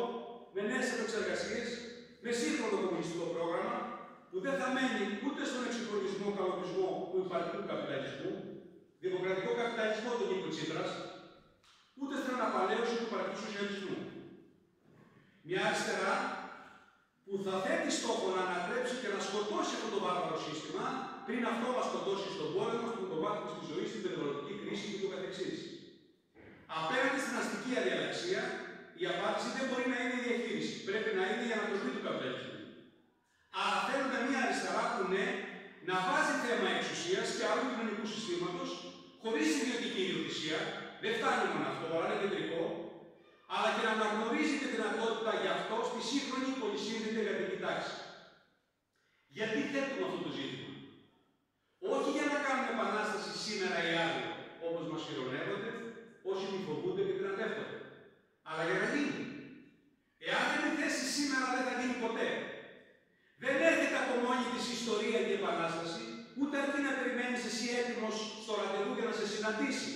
με νέες επεξεργασίες, με σύγχρονο κομμουνιστικό πρόγραμμα, που δεν θα μένει ούτε στον εξυγχρονισμό καλοπισμό του υπαρκτού καπιταλισμού, δημοκρατικό καπιταλισμό του Νίκο Τσίπρας, ούτε στην αναπαλαίωση του υπαρκτού σοσιαλισμού. Μια αριστερά που θα θέτει στόχο να ανατρέψει και να σκοτώσει αυτό το βάρβαρο σύστημα, πριν αυτό μας σκοτώσει στον πόλεμο, στην υποβάθμιση της ζωής, στην περιβαλλοντική κρίση και το καθεξής. Απέναντι στην αστική αδιαλαξία, η απάντηση δεν μπορεί να είναι η διαχείριση. Πρέπει να είναι η ανατροπή του καπιταλισμού. Άρα θέλουμε μια αριστερά που ναι, να βάζει θέμα εξουσίας και άλλου κοινωνικού συστήματος, χωρίς ιδιωτική ιδιοκτησία, δεν φτάνει μόνο αυτό, αλλά είναι κεντρικό, αλλά και να αναγνωρίζει τη δυνατότητα γι' αυτό στη σύγχρονη πολυσύνθετη εργατική τάξη. Γιατί θέτουμε αυτό το ζήτημα. Όχι για να κάνουμε επανάσταση σήμερα ή αύριο, όπως μας χειρονεύονται, όσοι την φοβούνται και την αντεύχονται. Αλλά για να γίνει. Εάν δεν είναι θέση σήμερα, δεν θα γίνει ποτέ. Δεν έρχεται από μόνη της ιστορία και η επανάσταση, ούτε αρκεί να περιμένεις εσύ έτοιμος στο ραντεβού για να σε συναντήσει,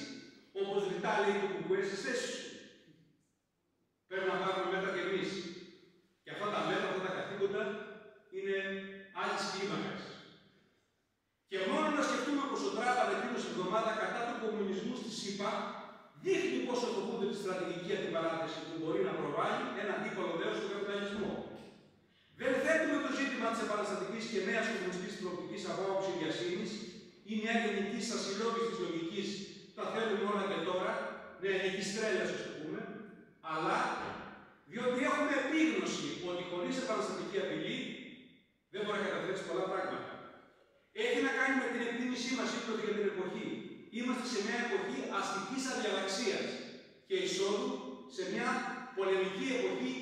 όπως ρητά λέει το κουκουέ στις θέσεις σου. Πρέπει να πάρουμε μέτρα και εμείς. Και αυτά τα μέτρα, αυτά τα καθήκοντα, είναι άλλης κλίμακας. Και μόνο να σκεφτούμε πως ο Τραμπ ανακοίνωσε εβδομάδα κατά του κομμουνισμού στη ΣΥΠΑ, δείχνει πόσο φοβούνται τη στρατηγική αντιπαράθεση που μπορεί να προβάλλει ένα αντίπαλο δέος στον καπιταλισμό. Δεν θέτουμε το ζήτημα της επαναστατικής και νέας κομμουνιστικής προοπτικής από άποψη βιασύνης ή μια γενική ασυλλόγησης λογικής, τα θέλουμε όλα και τώρα, νεανικής τρέλας, ας το πούμε, αλλά διότι έχουμε επίγνωση ότι χωρίς επαναστατική απειλή δεν μπορεί να καταφέρει πολλά πράγματα. Έχει να κάνει με την εκτίμησή μας σύγχρονη για την εποχή. Είμαστε σε μια εποχή αστικής αδιαλαξίας και εισόδου σε μια πολεμική εποχή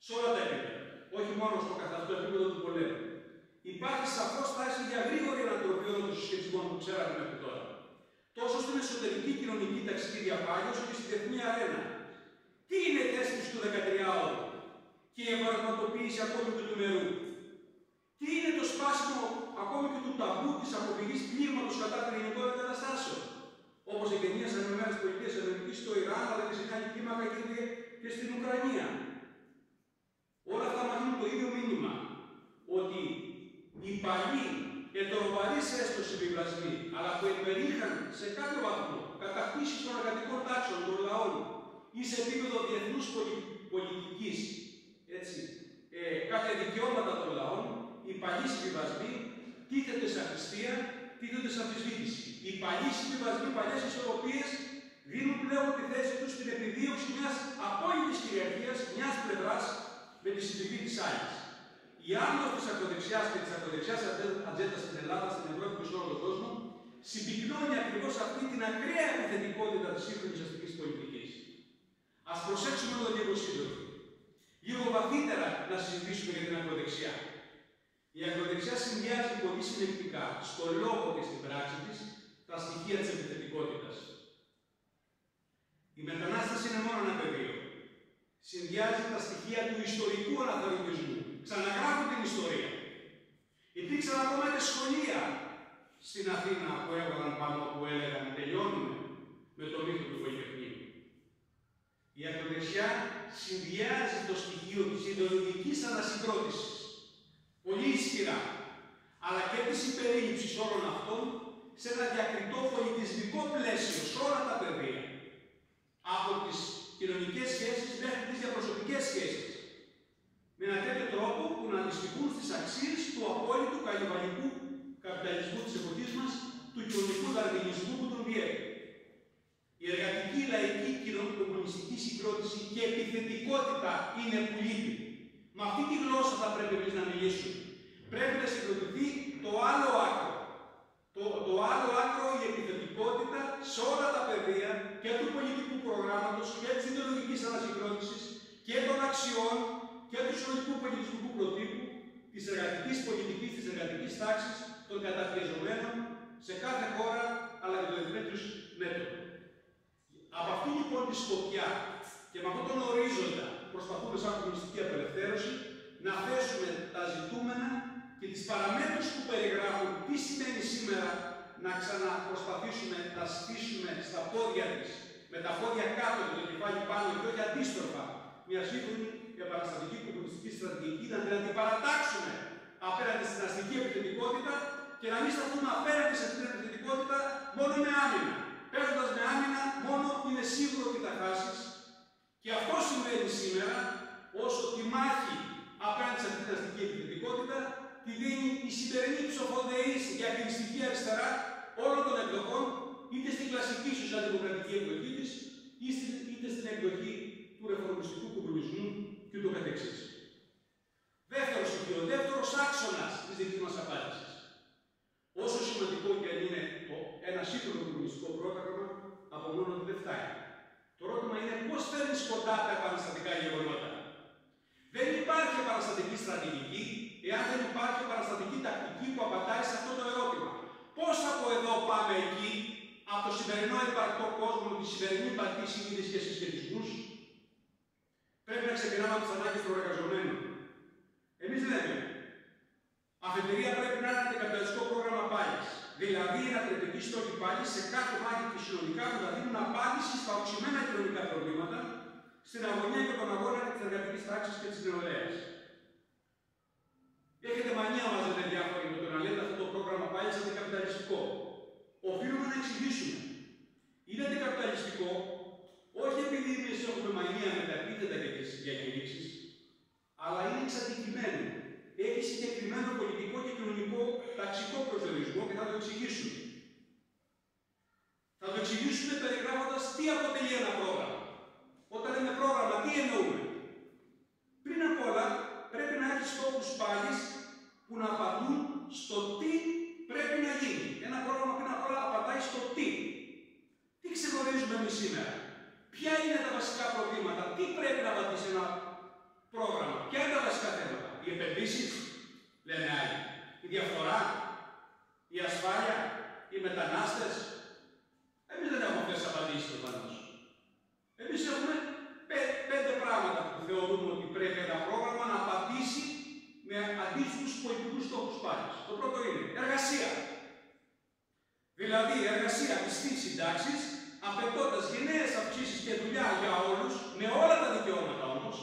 σε όλα τα επίπεδα. Όχι μόνο στο καθαρό επίπεδο του πολέμου. Υπάρχει σαφώς τάση για γρήγορη ανατροπή όλων των συσχετισμών που ξέραμε μέχρι τώρα. Τόσο στην εσωτερική κοινωνική ταξική διαπάγεια όσο και στη διεθνή αρένα. Τι είναι η θέση του 13ου και η επαραγματοποίηση ακόμη και του νερού. Τι είναι το σπάσιμο ακόμη και του ταμπού της αποφυγής πλήγματος κατά των γενικών καταστάσεων. Όπως οι ταινίες ΗΠΑ στο Ιράν, αλλά και σε μια κλίμακα και στην Ουκρανία. Όλα αυτά μας δίνουν το ίδιο μήνυμα. Ότι οι παλιοί ετεροβαρείς έστω συμβιβασμοί, αλλά που εμπερίχαν σε κάποιο βαθμό κατακτήσεις των εργατικών τάξεων των λαών ή σε επίπεδο διεθνούς πολιτικής, κάποια δικαιώματα των λαών, οι παλιοί συμβιβασμοί τίθενται σε αχρηστία, τίθενται σε αμφισβήτηση. Οι παλιοί συμβιβασμοί, οι παλιές ισορροπίες δίνουν πλέον τη θέση τους στην επιδίωξη μιας απόλυτης κυριαρχίας μιας πλευράς με τη συντριβή της άλλης. Η άμμος της ακροδεξιάς και της ακροδεξιάς ατζέντας στην Ελλάδα, στην Ευρώπη και σε όλο τον κόσμο συμπυκνώνει ακριβώς αυτή την ακραία επιθετικότητα της σύγχρονης αστικής πολιτικής. Ας προσέξουμε εδώ λίγο σύντροφοι. Λίγο βαθύτερα να συζητήσουμε για την ακροδεξιά. Η ακροδεξιά συνδυάζει πολύ συνεκτικά στο λόγο και στην πράξη της τα στοιχεία της επιθετικότητας. Η μετανάστευση είναι μόνο ένα πεδίο. Συνδυάζει τα στοιχεία του ιστορικού αναθεωρητισμού. Ξαναγράφουν την ιστορία. Υπήρξαν ακόμα και σχολεία στην Αθήνα που έβαλαν πάνω που έλεγαν τελειώνουμε με το μύθο του Πολυτεχνείου. Η ακροδεξιά συνδυάζει το στοιχείο της ιδεολογικής ανασυγκρότησης πολύ ισχυρά, αλλά και της υπερήληψης όλων αυτών σε ένα διακριτό πολιτισμικό πλαίσιο σε όλα τα πεδία. Από τις κοινωνικές σχέσεις μέχρι τις διαπροσωπικές σχέσεις. Με ένα τέτοιο τρόπο που να αντιστοιχούν στις αξίες του απόλυτου καλυβαλικού καπιταλισμού της εποχής μας, του κοινωνικού δαρβινισμού που τον διέπει. Η εργατική, λαϊκή, κομμουνιστική συγκρότηση και επιθετικότητα είναι που λείπει. Με αυτή τη γλώσσα θα πρέπει εμείς να μιλήσουμε. Πρέπει να συγκροτηθεί το άλλο άκρο. Το άλλο άκρο, η επιθετικότητα σε όλα τα πεδία και του πολιτικού προγράμματος και της ιδεολογικής ανασυγκρότησης και των αξιών και του συλλογικού πολιτισμικού προτύπου της εργατικής πολιτικής, της εργατικής τάξης, των καταπιεζομένων σε κάθε χώρα αλλά και των εθνέτριους μέτρων. Από αυτή λοιπόν τη σκοπιά και με αυτόν τον ορίζοντα προσπαθούμε σαν κομμουνιστική απελευθέρωση να θέσουμε τα ζητούμενα και τις παραμέτρους που περιγράφουν τι σημαίνει σήμερα να ξαναπροσπαθήσουμε να στήσουμε στα πόδια της, με τα πόδια κάτω και το κεφάλι πάνω και όχι αντίστροφα, μια σύγχρονη επαναστατική κομμουνιστική στρατηγική, να την αντιπαρατάξουμε απέναντι στην αστική επιθετικότητα και να μην σταθούμε απέναντι σε αυτή την επιθετικότητα μόνο με άμυνα. Παίζοντας με άμυνα, μόνο είναι σίγουρο ότι θα χάσεις. Και αυτό συμβαίνει σήμερα, όσο τη μάχη απέναντι σε αυτή την αστική επιθετικότητα τη δίνει η σημερινή ψηφοδεής διακριστική αριστερά όλων των εκδοχών, είτε στην κλασική σοσιαλδημοκρατική εκδοχή της, είτε στην εκδοχή του ρεφορμιστικού κομμουνισμού κ.ο.κ. Δεύτερο στοιχείο, δεύτερος άξονας της δικής μας απάντησης. Όσο σημαντικό και αν είναι ένα σύγχρονο κομμουνιστικό πρόγραμμα, από μόνο του δεν φτάνει. Το ερώτημα είναι πώς φέρνεις κοντά τα επαναστατικά γεγονότα. Δεν υπάρχει επαναστατική στρατηγική, εάν δεν υπάρχει επαναστατική τακτική που απαντάει σε αυτό το ερώτημα. Πώς από εδώ πάμε εκεί, από το σημερινό υπαρκτό κόσμο, τη σημερινή υπαρκτή συνείδηση και συσχετισμούς, πρέπει να ξεκινάμε από τις ανάγκες των εργαζομένων. Εμείς λέμε, αφετηρία πρέπει να είναι αντικαπιταλιστικό πρόγραμμα πάλης. Δηλαδή, η ανατρεπτική στόχη πάλι σε κάθε μάχη και συνολικά που θα δίνουν απάντηση στα οξυμένα κοινωνικά προβλήματα, στην αγωνία και τον αγώνα της εργατικής τάξης και της νεολαίας. Έχετε μανία μας, λέτε διάφοροι, με το να λέτε αυτό το πρόγραμμα πάλι σαν αντικαπιταλιστικό. Οφείλουμε να εξηγήσουμε. Είναι αντικαπιταλιστικό, όχι επειδή εμείς έχουμε μανία με τα επίθετα και τις διακηρύξεις, αλλά είναι εξαντικειμένο. Έχει συγκεκριμένο πολιτικό και κοινωνικό ταξικό προσδιορισμό και θα το εξηγήσουμε. Θα το εξηγήσουμε περιγράφοντας τι αποτελεί ένα πρόγραμμα. Όταν λέμε πρόγραμμα, τι εννοούμε. Πριν απ' όλα, πρέπει να έχει στόχους πάλι που να απαντούν στο τι πρέπει να γίνει. Ένα πρόγραμμα πριν απ' όλα απαντάει στο τι. Τι ξεχωρίζουμε εμείς σήμερα. Ποια είναι τα βασικά προβλήματα, τι πρέπει να απαντήσει ένα πρόγραμμα, ποια είναι τα βασικά θέματα. Οι επενδύσεις, λένε άλλοι. Η διαφθορά, η ασφάλεια, οι μετανάστες. Εμείς δεν έχουμε αυτές τις απαντήσεις προφανώς. Εμείς έχουμε πέντε πράγματα που θεωρούμε ότι πρέπει ένα πρόγραμμα να απαντήσει με αντίστοιχους πολιτικούς στόχους πάλι. Το πρώτο είναι εργασία. Δηλαδή εργασία μισθή συντάξεις, απαιτώντας γενναίες αυξήσεις και δουλειά για όλους, με όλα τα δικαιώματα όμως,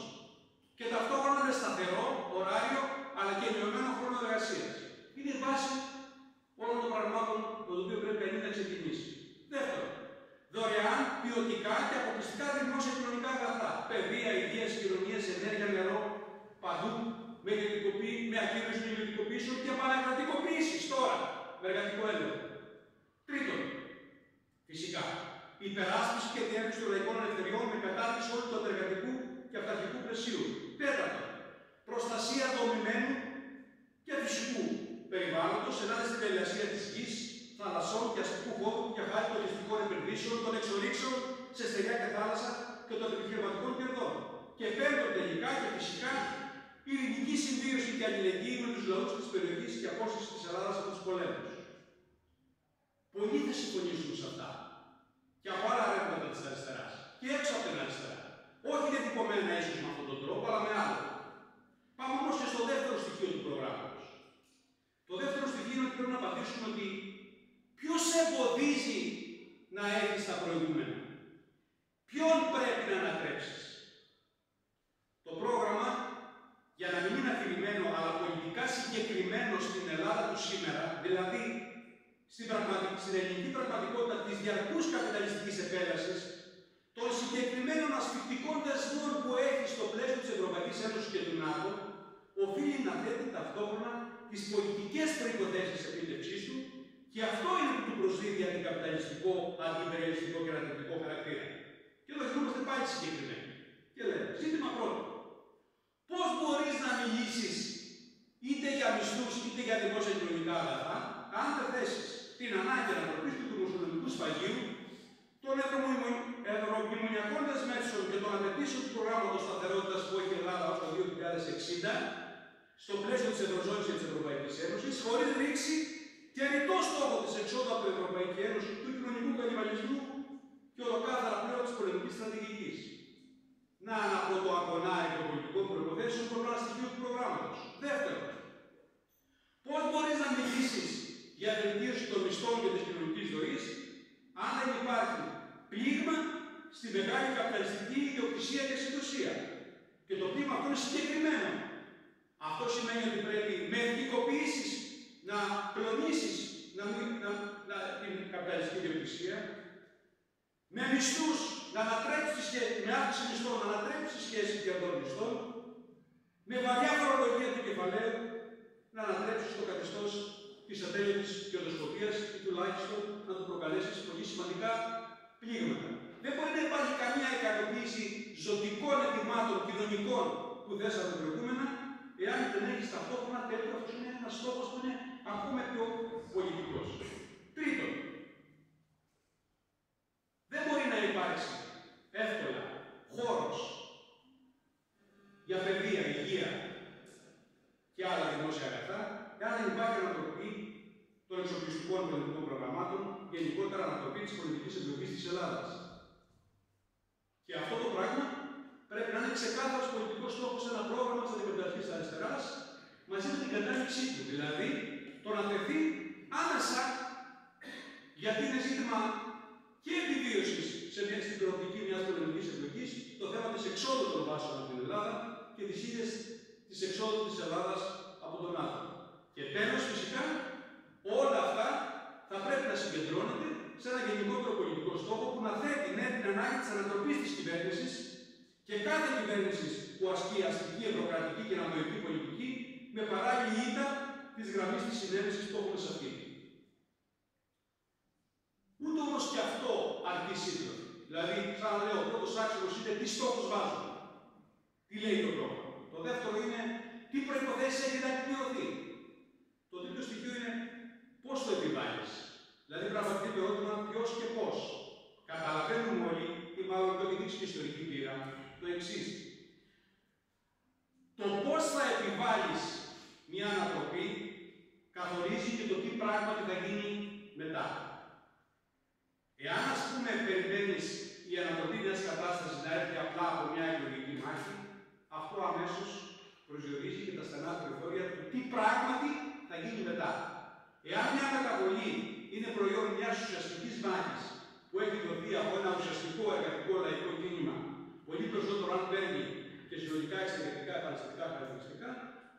και ταυτόχρονα με σταθερό ωράριο αλλά και μειωμένο χρόνο εργασίας. Είναι η βάση όλων των πραγμάτων με το οποίο πρέπει κανείς να ξεκινήσει. Δεύτερον, δωρεάν, ποιοτικά και αποκλειστικά δημόσια κοινωνικά αγαθά. Παιδεία, υγείας, κοινωνίες, ενέργεια, νερό, παντού, με ακύρωση των ιδιωτικοποιήσεων και επανακρατικοποίησης τώρα, με εργατικό έλεγχο. Τρίτον, φυσικά, υπεράσπιση και διεύρυνση των λαϊκών ελευθεριών με κατάρτιση όλου του αντεργατικού και αυταρχικού πλαισίου. Τέταρτον, προστασία δομημένου και φυσικού περιβάλλοντος ενάντια στην τελειασία της γης, θαλασσών και αστικού χώρου για χάρη των ληστικών επενδύσεων, των εξορίξεων σε στεριά και θάλασσα και των επιχειρηματικών κερδών. Και πέμπτον, τελικά και φυσικά, η ειρηνική συμβίωση και αλληλεγγύη με τους λαούς της περιοχής και απόσυρση της Ελλάδας από τους πολέμους. Πολλοί θα συμφωνήσουν σε αυτά. Και από άλλα ρεύματα της αριστεράς. Και έξω από την αριστερά. Όχι διατυπωμένα ίσως με αυτόν τον τρόπο, αλλά με άλλο. Πάμε όμως και στο δεύτερο στοιχείο του προγράμματος. Το δεύτερο στοιχείο είναι ότι πρέπει να απαντήσουμε ότι ποιος εμποδίζει να έχεις τα προηγούμενα. Ποιον πρέπει να ανατρέψεις. Το πρόγραμμα, για να μην είναι αφηρημένο, αλλά πολιτικά συγκεκριμένο στην Ελλάδα του σήμερα, δηλαδή στην ελληνική πραγματικότητα της διαρκούς καπιταλιστικής επέλασης, των συγκεκριμένων ασφυκτικών δεσμών που έχει στο πλαίσιο της Ευρωπαϊκής Ένωσης και του ΝΑΤΟ, οφείλει να θέτει ταυτόχρονα τις πολιτικές προϋποθέσεις επίτευξής του και αυτό είναι που του προσδίδει αντικαπιταλιστικό, αντιπεριαλιστικό και ανατρεπτικό χαρακτήρα. Και εδώ γινόμαστε πάλι συγκεκριμένοι. Και λέμε, ζήτημα πρώτο. Πώς μπορείς να μιλήσεις είτε για μισθούς είτε για δημόσια κοινωνικά αγαθά, αν δεν θέσεις την ανάγκη ανατροπής του δημοσιονομικού σφαγείου, των ευρωμνημονιακών δεσμεύσεων και των απαιτήσεων του προγράμματος σταθερότητας που έχει η Ελλάδα ως το 2060, στο πλαίσιο της Ευρωζώνης και της Ευρωπαϊκής Ένωσης, χωρίς ρήξη και ρητό στόχο της εξόδου από την Ευρωπαϊκή Ένωση, του κοινωνικού κανιβαλισμού και ολοκάθαρα πλέον της πολεμικής στρατηγικής. Να ένα πρώτο αγωνάρι των πολιτικών προϋποθέσεων που είναι ένα στοιχείο του προγράμματος. Δεύτερον, πώς μπορείς να μιλήσεις για βελτίωση των μισθών και της κοινωνικής ζωής, αν δεν υπάρχει πλήγμα στη μεγάλη καπιταλιστική ιδιοκτησία και συντοσία. Και το πλήγμα αυτό είναι συγκεκριμένο. Αυτό σημαίνει ότι πρέπει με εθνικοποιήσεις να πλονίσεις την καπιταλιστική ιδιοκτησία, με μισθούς να ανατρέψεις με αύξηση μισθών, να ανατρέψεις τη σχέση κερδών μισθών, με βαριά φορολογία του κεφαλαίου να ανατρέψεις το καθεστώς της ατέλειωτης κερδοσκοπίας ή τουλάχιστον να του προκαλέσεις πολύ σημαντικά πλήγματα. Δεν μπορεί να υπάρχει καμία ικανοποίηση ζωτικών ετοιμάτων κοινωνικών που θέσαμε προηγούμενα, εάν δεν έχεις ταυτόχρονα τέτοιο. Αυτό είναι ένας στόχος που είναι ακόμα πιο πολιτικός. Τρίτον, δεν μπορεί να υπάρξει εύκολα χώρος για παιδεία, υγεία και άλλα δημόσια αγαθά, εάν δεν υπάρχει ανατροπή των εξοπλιστικών πολιτικών προγραμμάτων, γενικότερα ανατροπή της πολιτικής εμπλοκής της Ελλάδας. Και αυτό το πράγμα πρέπει να είναι ξεκάθαρος πολιτικός στόχος σε ένα πρόγραμμα της αντικαπιταλιστικής αριστεράς μαζί με την κατάληξή του. Δηλαδή, το να τεθεί άμεσα, γιατί είναι ζήτημα και επιβίωσης στην προοπτική μιας πολεμικής εμπλοκής, το θέμα της εξόδου των βάσεων από την Ελλάδα και της ίδιας της εξόδου της Ελλάδας από τον ΝΑΤΟ. Και τέλος, φυσικά, όλα αυτά θα πρέπει να συγκεντρώνονται σε ένα γενικότερο πολιτικό στόχο που να θέτει την ανάγκη της ανατροπής της κυβέρνησης και κάθε κυβέρνηση που ασκεί αστική, ευρωκρατική και ανατολική πολιτική με παράλληλη ήττα της γραμμής της συνένεσης που έχουμε σε αυτή. Ούτε όμως και αυτό αρκεί σύντομα. Δηλαδή, σαν να λέω, ο πρώτος άξονας είναι τι στόχους βάζουμε. Τι λέει το πρόγραμμα. Το δεύτερο είναι τι προϋποθέσεις έχει να εκπληρωθεί. Το τρίτο στοιχείο είναι πώς το επιβάλλεις. Δηλαδή, πραγματικά το ερώτημα ποιος και πώς. Καταλαβαίνουμε όλοι, ή μάλλον το έχει δείξει και η ιστορική πείρα, το εξής. Το πώς θα επιβάλλεις μια ανατροπή καθορίζει και το τι πράγματι θα γίνει μετά. Εάν, ας πούμε, περιμένεις η ανατροπή μιας κατάστασης να έρθει απλά από μια εκλογική μάχη, αυτό αμέσως προσδιορίζει και τα στενά περιθώρια του τι πράγματι θα γίνει μετά. Εάν μια καταβολή είναι προϊόν μιας ουσιαστικής μάχης που έχει δοθεί από ένα ουσιαστικό εργατικό λαϊκό κίνημα, πολύ περισσότερο αν παίρνει και συλλογικά εξαιρετικά επαναστατικά χαρακτηριστικά,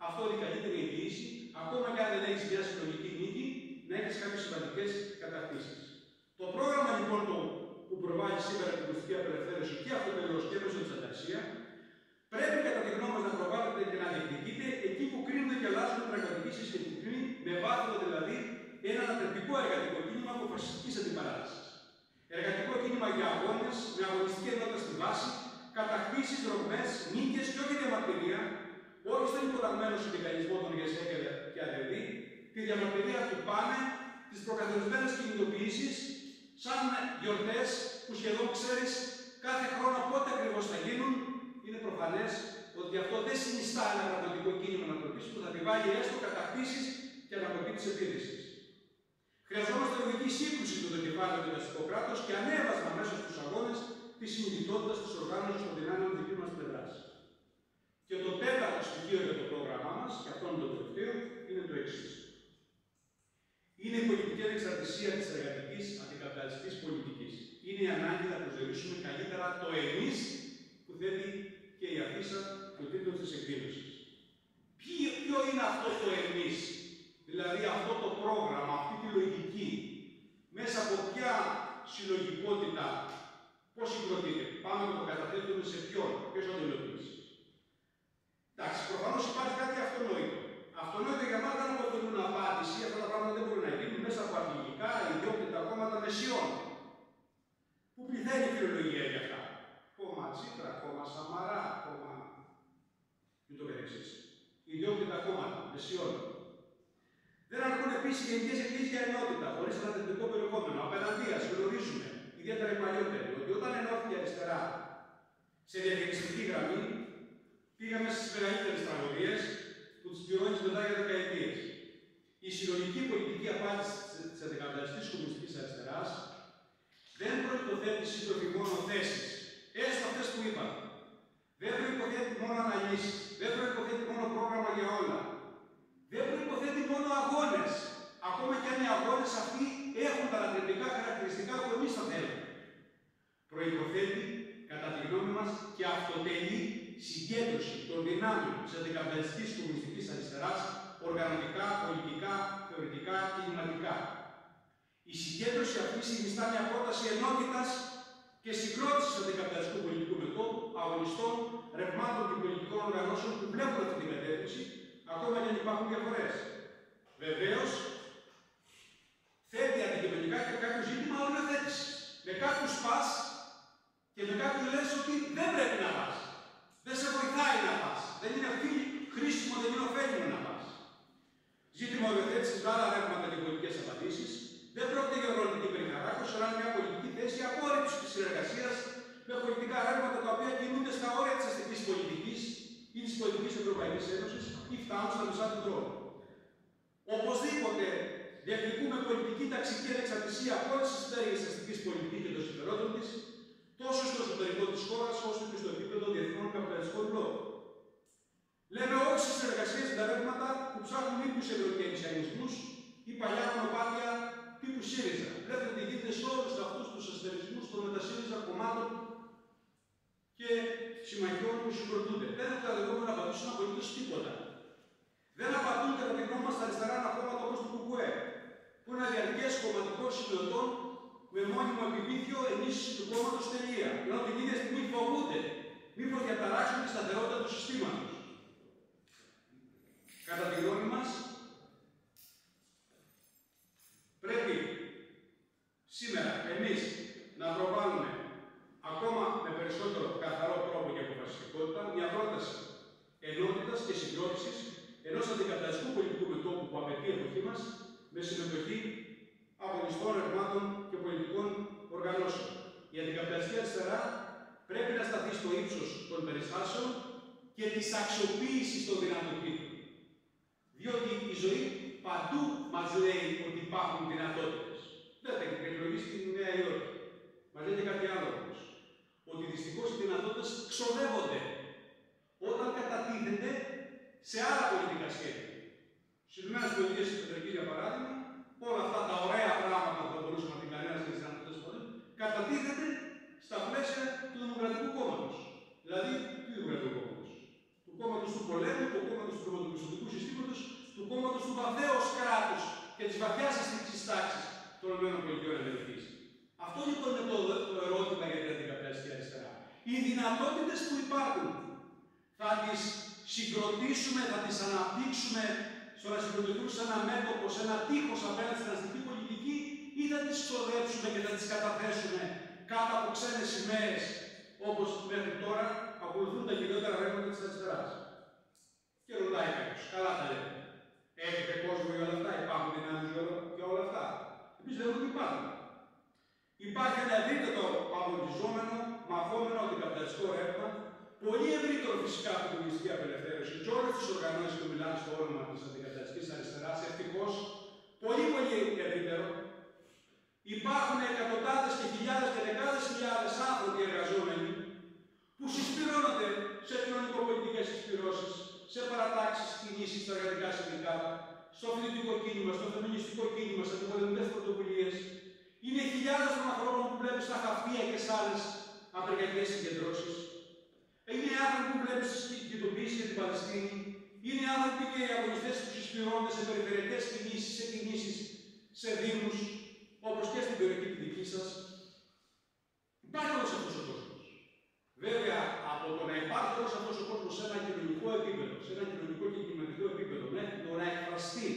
αυτό είναι η καλύτερη εγγύηση, ακόμα και αν δεν έχει μια συλλογική νίκη, να έχει κάποιες σημαντικές κατακτήσεις. Το πρόγραμμα λοιπόν που προβάλλει σήμερα την πολιτική απελευθέρωση και αυτοτελώς και μέσω της ανταξία, πρέπει κατά τη γνώμη μας να προβάλλεται και να διεκδικείται εκεί που κρίνονται και αλλάζουν πραγματική συσχετική, με βάθρο δηλαδή ένα ανατρεπτικό εργατικό κίνημα από φασιστικής αντιπαράθεσης. Εργατικό κίνημα για αγώνες, με αγωνιστική ενότητα στη βάση, κατακτήσεις, ρογμές, νίκες και όχι διαμαρτυρία, όχι στον υποταγμένο συνδικαλισμό των ΓΕΣΕ και ΑΔΕΔ, τη διαμαρτυρία του ΠΑΝΕ, τις προκαθορισμένες κινητοποιήσεις, σαν γιορτές που σχεδόν ξέρεις κάθε χρόνο πότε ακριβώς θα γίνουν, είναι προφανές ότι αυτό δεν συνιστά ένα πραγματικό κίνημα ανατροπής που θα επιβάλλει έστω κατακτήσεις και ανατροπή της επίθεσης. Χρειαζόμαστε λογική σύγκρουση με το κεφάλαιο του δικαστικό κράτος και ανέβασμα μέσα στους αγώνες της συνειδητότητας της οργάνωσης των δυνάμεων της δικής μας πλευράς. Και το τέταρτο στοιχείο για το πρόγραμμά μας, και αυτό είναι το τελευταίο, είναι το εξής. Είναι η πολιτική ανεξαρτησία της εργατικής αντικαπιταλιστικής πολιτικής. Είναι η ανάγκη να προσδιορίσουμε καλύτερα το εμείς που θέλει και η αφίσα του τίτλου της εκδήλωσης. Ποιο είναι αυτό το εμείς, δηλαδή αυτό το πρόγραμμα, αυτή τη λογική, μέσα από ποια συλλογικότητα, πώς συγκροτείται, πάμε να το καταθέτουμε σε ποιον, ποιος θα το υλοποιήσει. Εντάξει, προφανώς υπάρχει κάτι αυτονόητο. Αυτονόητο για μας δεν αποτελούν απάντηση, αυτά τα πράγματα δεν μπορούν να γίνουν μέσα από αρχηγικά, ιδιόκτητα κόμματα μεσιών. Που πληθαίνει η φιλολογία για αυτά. Κόμμα Τσίπρα, κόμμα Σαμαρά, κόμμα. και το καθεξής. Ιδιόκτητα κόμματα μεσιών. Δεν αρκούν επίσης γενικές εκκλήσεις για ενότητα, χωρίς ανατελετικό περιεχόμενο. Απέναντίας γνωρίζουμε, ιδιαίτερα οι παλιότεροι, ότι όταν ενώθηκε η αριστερά σε διαχειριστική γραμμή, πήγαμε στις μεγαλύτερες τραγωδίες που τις πληρώνεις μετά για δεκαετίες. Η συλλογική πολιτική απάντηση της αντικαπιταλιστικής κομμουνιστικής αριστεράς δεν προϋποθέτει σύντροφοι μόνο θέσεις, έστω αυτές που είπα. Δεν προϋποθέτει μόνο αναλύσεις, δεν προϋποθέτει μόνο πρόγραμμα για όλα. Δεν προϋποθέτει μόνο αγώνες, ακόμα και αν οι αγώνες αυτοί έχουν τα ανατρεπτικά χαρακτηριστικά που εμείς θα θέλουμε. Προϋποθέτει, κατά τη γνώμη μας, και αυτοτελή συγκέντρωση των δυνάμεων της αντικαπιταλιστικής κομμουνιστικής αριστεράς, οργανωτικά, πολιτικά, θεωρητικά και κλιματικά. Η συγκέντρωση αυτή συνιστά μια πρόταση ενότητας και συγκρότησης του αντικαπιταλιστικού πολιτικού μετώπου, αγωνιστών, ρευμάτων και πολιτικών οργανώσεων που βλέπουν αυτή την κατεύθυνση, ακόμα και αν υπάρχουν διαφορές. Βεβαίως, θέτει αντικειμενικά και κάποιο ζήτημα οριοθέτησης. Με κάποιους πας και με κάποιους λες ότι δεν πρέπει να πας. Δεν σε βοηθάει να πας. Δεν είναι χρήσιμο, δεν είναι ωφέλιμο να πας. Ζήτημα οριοθέτησης με άλλα ρεύματα και πολιτικές απαντήσεις. Δεν πρόκειται για οργανωτική περιχαράκωση, αλλά μια πολιτική θέση απόρριψη της συνεργασίας με πολιτικά ρεύματα τα οποία κινούνται στα όρια της αστικής πολιτικής ή της πολιτικής Ευρωπαϊκής Ένωσης ή φτάνουν στα μισά του δρόμου. Οπωσδήποτε διεκδικούμε πολιτική ταξική ανεξαρτησία από όλες τις πτέρυγες της αστικής πολιτικής και των συμφερόντων της, τόσο στο εσωτερικό της χώρας όσο και στο επίπεδο διεθνών καπιταλιστικών μπλοκων. Λέμε όχι στις συνεργασίες με τα ρεύματα που ψάχνουν ύπους ευρωκενησιανισμούς ή παλιά μονοπάτια τύπου ΣΥΡΙΖΑ. Βλέπετε τι γίνεται σε όλους αυτούς τους αστερισμούς των μετασύριζα κομμάτων και συμμαχιών που συγκροτούνται. Δεν έχουν τα να απαντήσουν απολύτως τίποτα. Δεν απαντούν κατά τη γνώμη μας στα αριστερά αναχώματα όπως του ΚΚΕ, που είναι διαρκές κομματικό συμμετών με μόνιμο επιπίθιο ενίσχυση του κόμματος τελεία. Ενώ την ίδια στιγμή φοβούνται μήπως διαταράξουν τη σταθερότητα του συστήματος. Κατά τη γνώμη μας, πρέπει σήμερα εμείς να προβάλλουμε ακόμα με περισσότερο καθαρό τρόπο και αποφασιστικότητα μια πρόταση ενότητας και συγκρότησης ενός αντικαπιταλιστικού πολιτικού μετώπου που απαιτεί η εποχή μας με συμμετοχή αγωνιστών, ρευμάτων και πολιτικών οργανώσεων. Η αντικαπιταλιστική αριστερά πρέπει να σταθεί στο ύψος των περιστάσεων και της αξιοποίησης των δυνατοτήτων. Διότι η ζωή παντού μας λέει ότι υπάρχουν δυνατότητες. Δεν θα εκλογεί στη Νέα Υόρκη. Μας λέει κάτι άλλο όμως. Ότι δυστυχώς οι δυνατότητες ξοδεύονται όταν κατατίθενται σε άλλα πολιτικά σχέδια. Στις ΗΠΑ, για παράδειγμα, όλα αυτά τα ωραία πράγματα που θα μπορούσαμε να πει κανένας για τις δυνατότητες που κατατίθενται στα πλαίσια του Δημοκρατικού Κόμματος. Δηλαδή, του Δημοκρατικού Κόμματος. Του κόμματος του πολέμου, του κόμματος του χρηματοπιστωτικού συστήματος, του κόμματος του βαθέως κράτους και της βαθιάς αστικής τάξης των ΗΠΑ. Αυτό λοιπόν είναι το ερώτημα για την αντικαπιταλιστική αριστερά. Οι δυνατότητες που υπάρχουν θα τις συγκροτήσουμε, θα τις αναπτύξουμε στο να συγκροτηθούν σε ένα μέτωπο, σε ένα τείχος απέναντι στην αστική πολιτική, ή θα τις ξοδέψουμε και θα τις καταθέσουμε κάτω από ξένες σημαίες, όπως μέχρι τώρα ακολουθούν τα κυριότερα ρεύματα της αριστεράς. Και ρωτάει κάποιος, καλά τα λέτε. Έχετε κόσμο για όλα αυτά, υπάρχουν δυνάμεις για όλα αυτά. Εμείς λέμε ότι υπάρχουν. Υπάρχει ένα ευρύτερο αγωνιζόμενο, μαθόμενο αντικαπιταλιστικό ρεύμα, πολύ ευρύτερο φυσικά από την κομμουνιστική απελευθέρωση και όλες τις οργανώσεις που μιλάνε στο όνομα της αντικαπιταλιστικής αριστεράς, ευτυχώς, πολύ ευρύτερο, Υπάρχουν εκατοντάδες και χιλιάδες και δεκάδες χιλιάδες άνθρωποι εργαζόμενοι που συσπηρώνονται σε κοινωνικο-πολιτικές συσπηρώσεις, σε παρατάξεις, κινήσεις, στα εργατικά συνδικάτα, στο φοιτητικό κίνημα, στο φεμινιστικό κίνημα, σε αντιπολεμικές πρωτοβουλίες. Είναι χιλιάδες των ανθρώπων που βλέπεις στα χαφτία και σε άλλες απεργιακές συγκεντρώσεις. Είναι άνθρωποι που βλέπεις στη κινητοποίηση για την Παλαιστίνη. Είναι άνθρωποι και οι αγωνιστές που συσπηρώνονται σε περιφερειακές κινήσεις, σε κινήσεις, σε δήμους, όπως και στην περιοχή τη δική σας. Υπάρχει όλος αυτός ο κόσμος. Βέβαια, από το να υπάρχει όλος αυτός ο κόσμος σε ένα κοινωνικό επίπεδο, σε ένα κοινωνικό και κοινωνικό επίπεδο, μέχρι το να εκφραστεί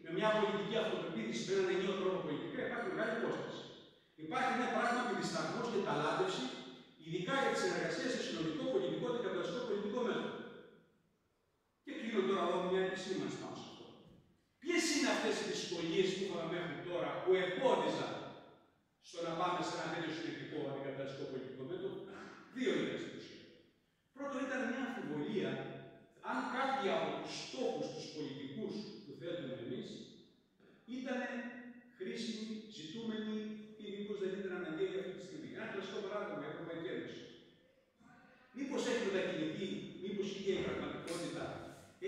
με μια πολιτική αυτοπεποίθηση, με έναν ενιαίο τρόπο πολιτικά, υπάρχει μεγάλη υπόσταση. Υπάρχει ένα πράγματι δισταγμός και ταλάντευση, ειδικά για τη συνεργασία σε συνολικό πολιτικό και καπιταλιστικό πολιτικό μέτωπο. Και κλείνω τώρα εδώ μια επισήμανση πάνω σε αυτό. Ποιες είναι αυτές οι δυσκολίες που είχαμε μέχρι τώρα που εμπόδιζαν στο να πάμε σε ένα τέτοιο συνεκτικό αντικαταστατικό πολιτικό μέτωπο? Δύο ήταν στην ουσία. Πρώτον, ήταν μια αμφιβολία αν κάποιοι από τους στόχους τους πολιτικούς που θέτουμε εμείς ήταν χρήσιμοι, ζητούμενοι ή μήπως δεν ήταν αναγκαίοι αυτή τη στιγμή. Ένα κλασικό παράδειγμα, η Ευρωπαϊκή Ένωση. Μήπως έχει μετακινηθεί, μήπως η ίδια η πραγματικότητα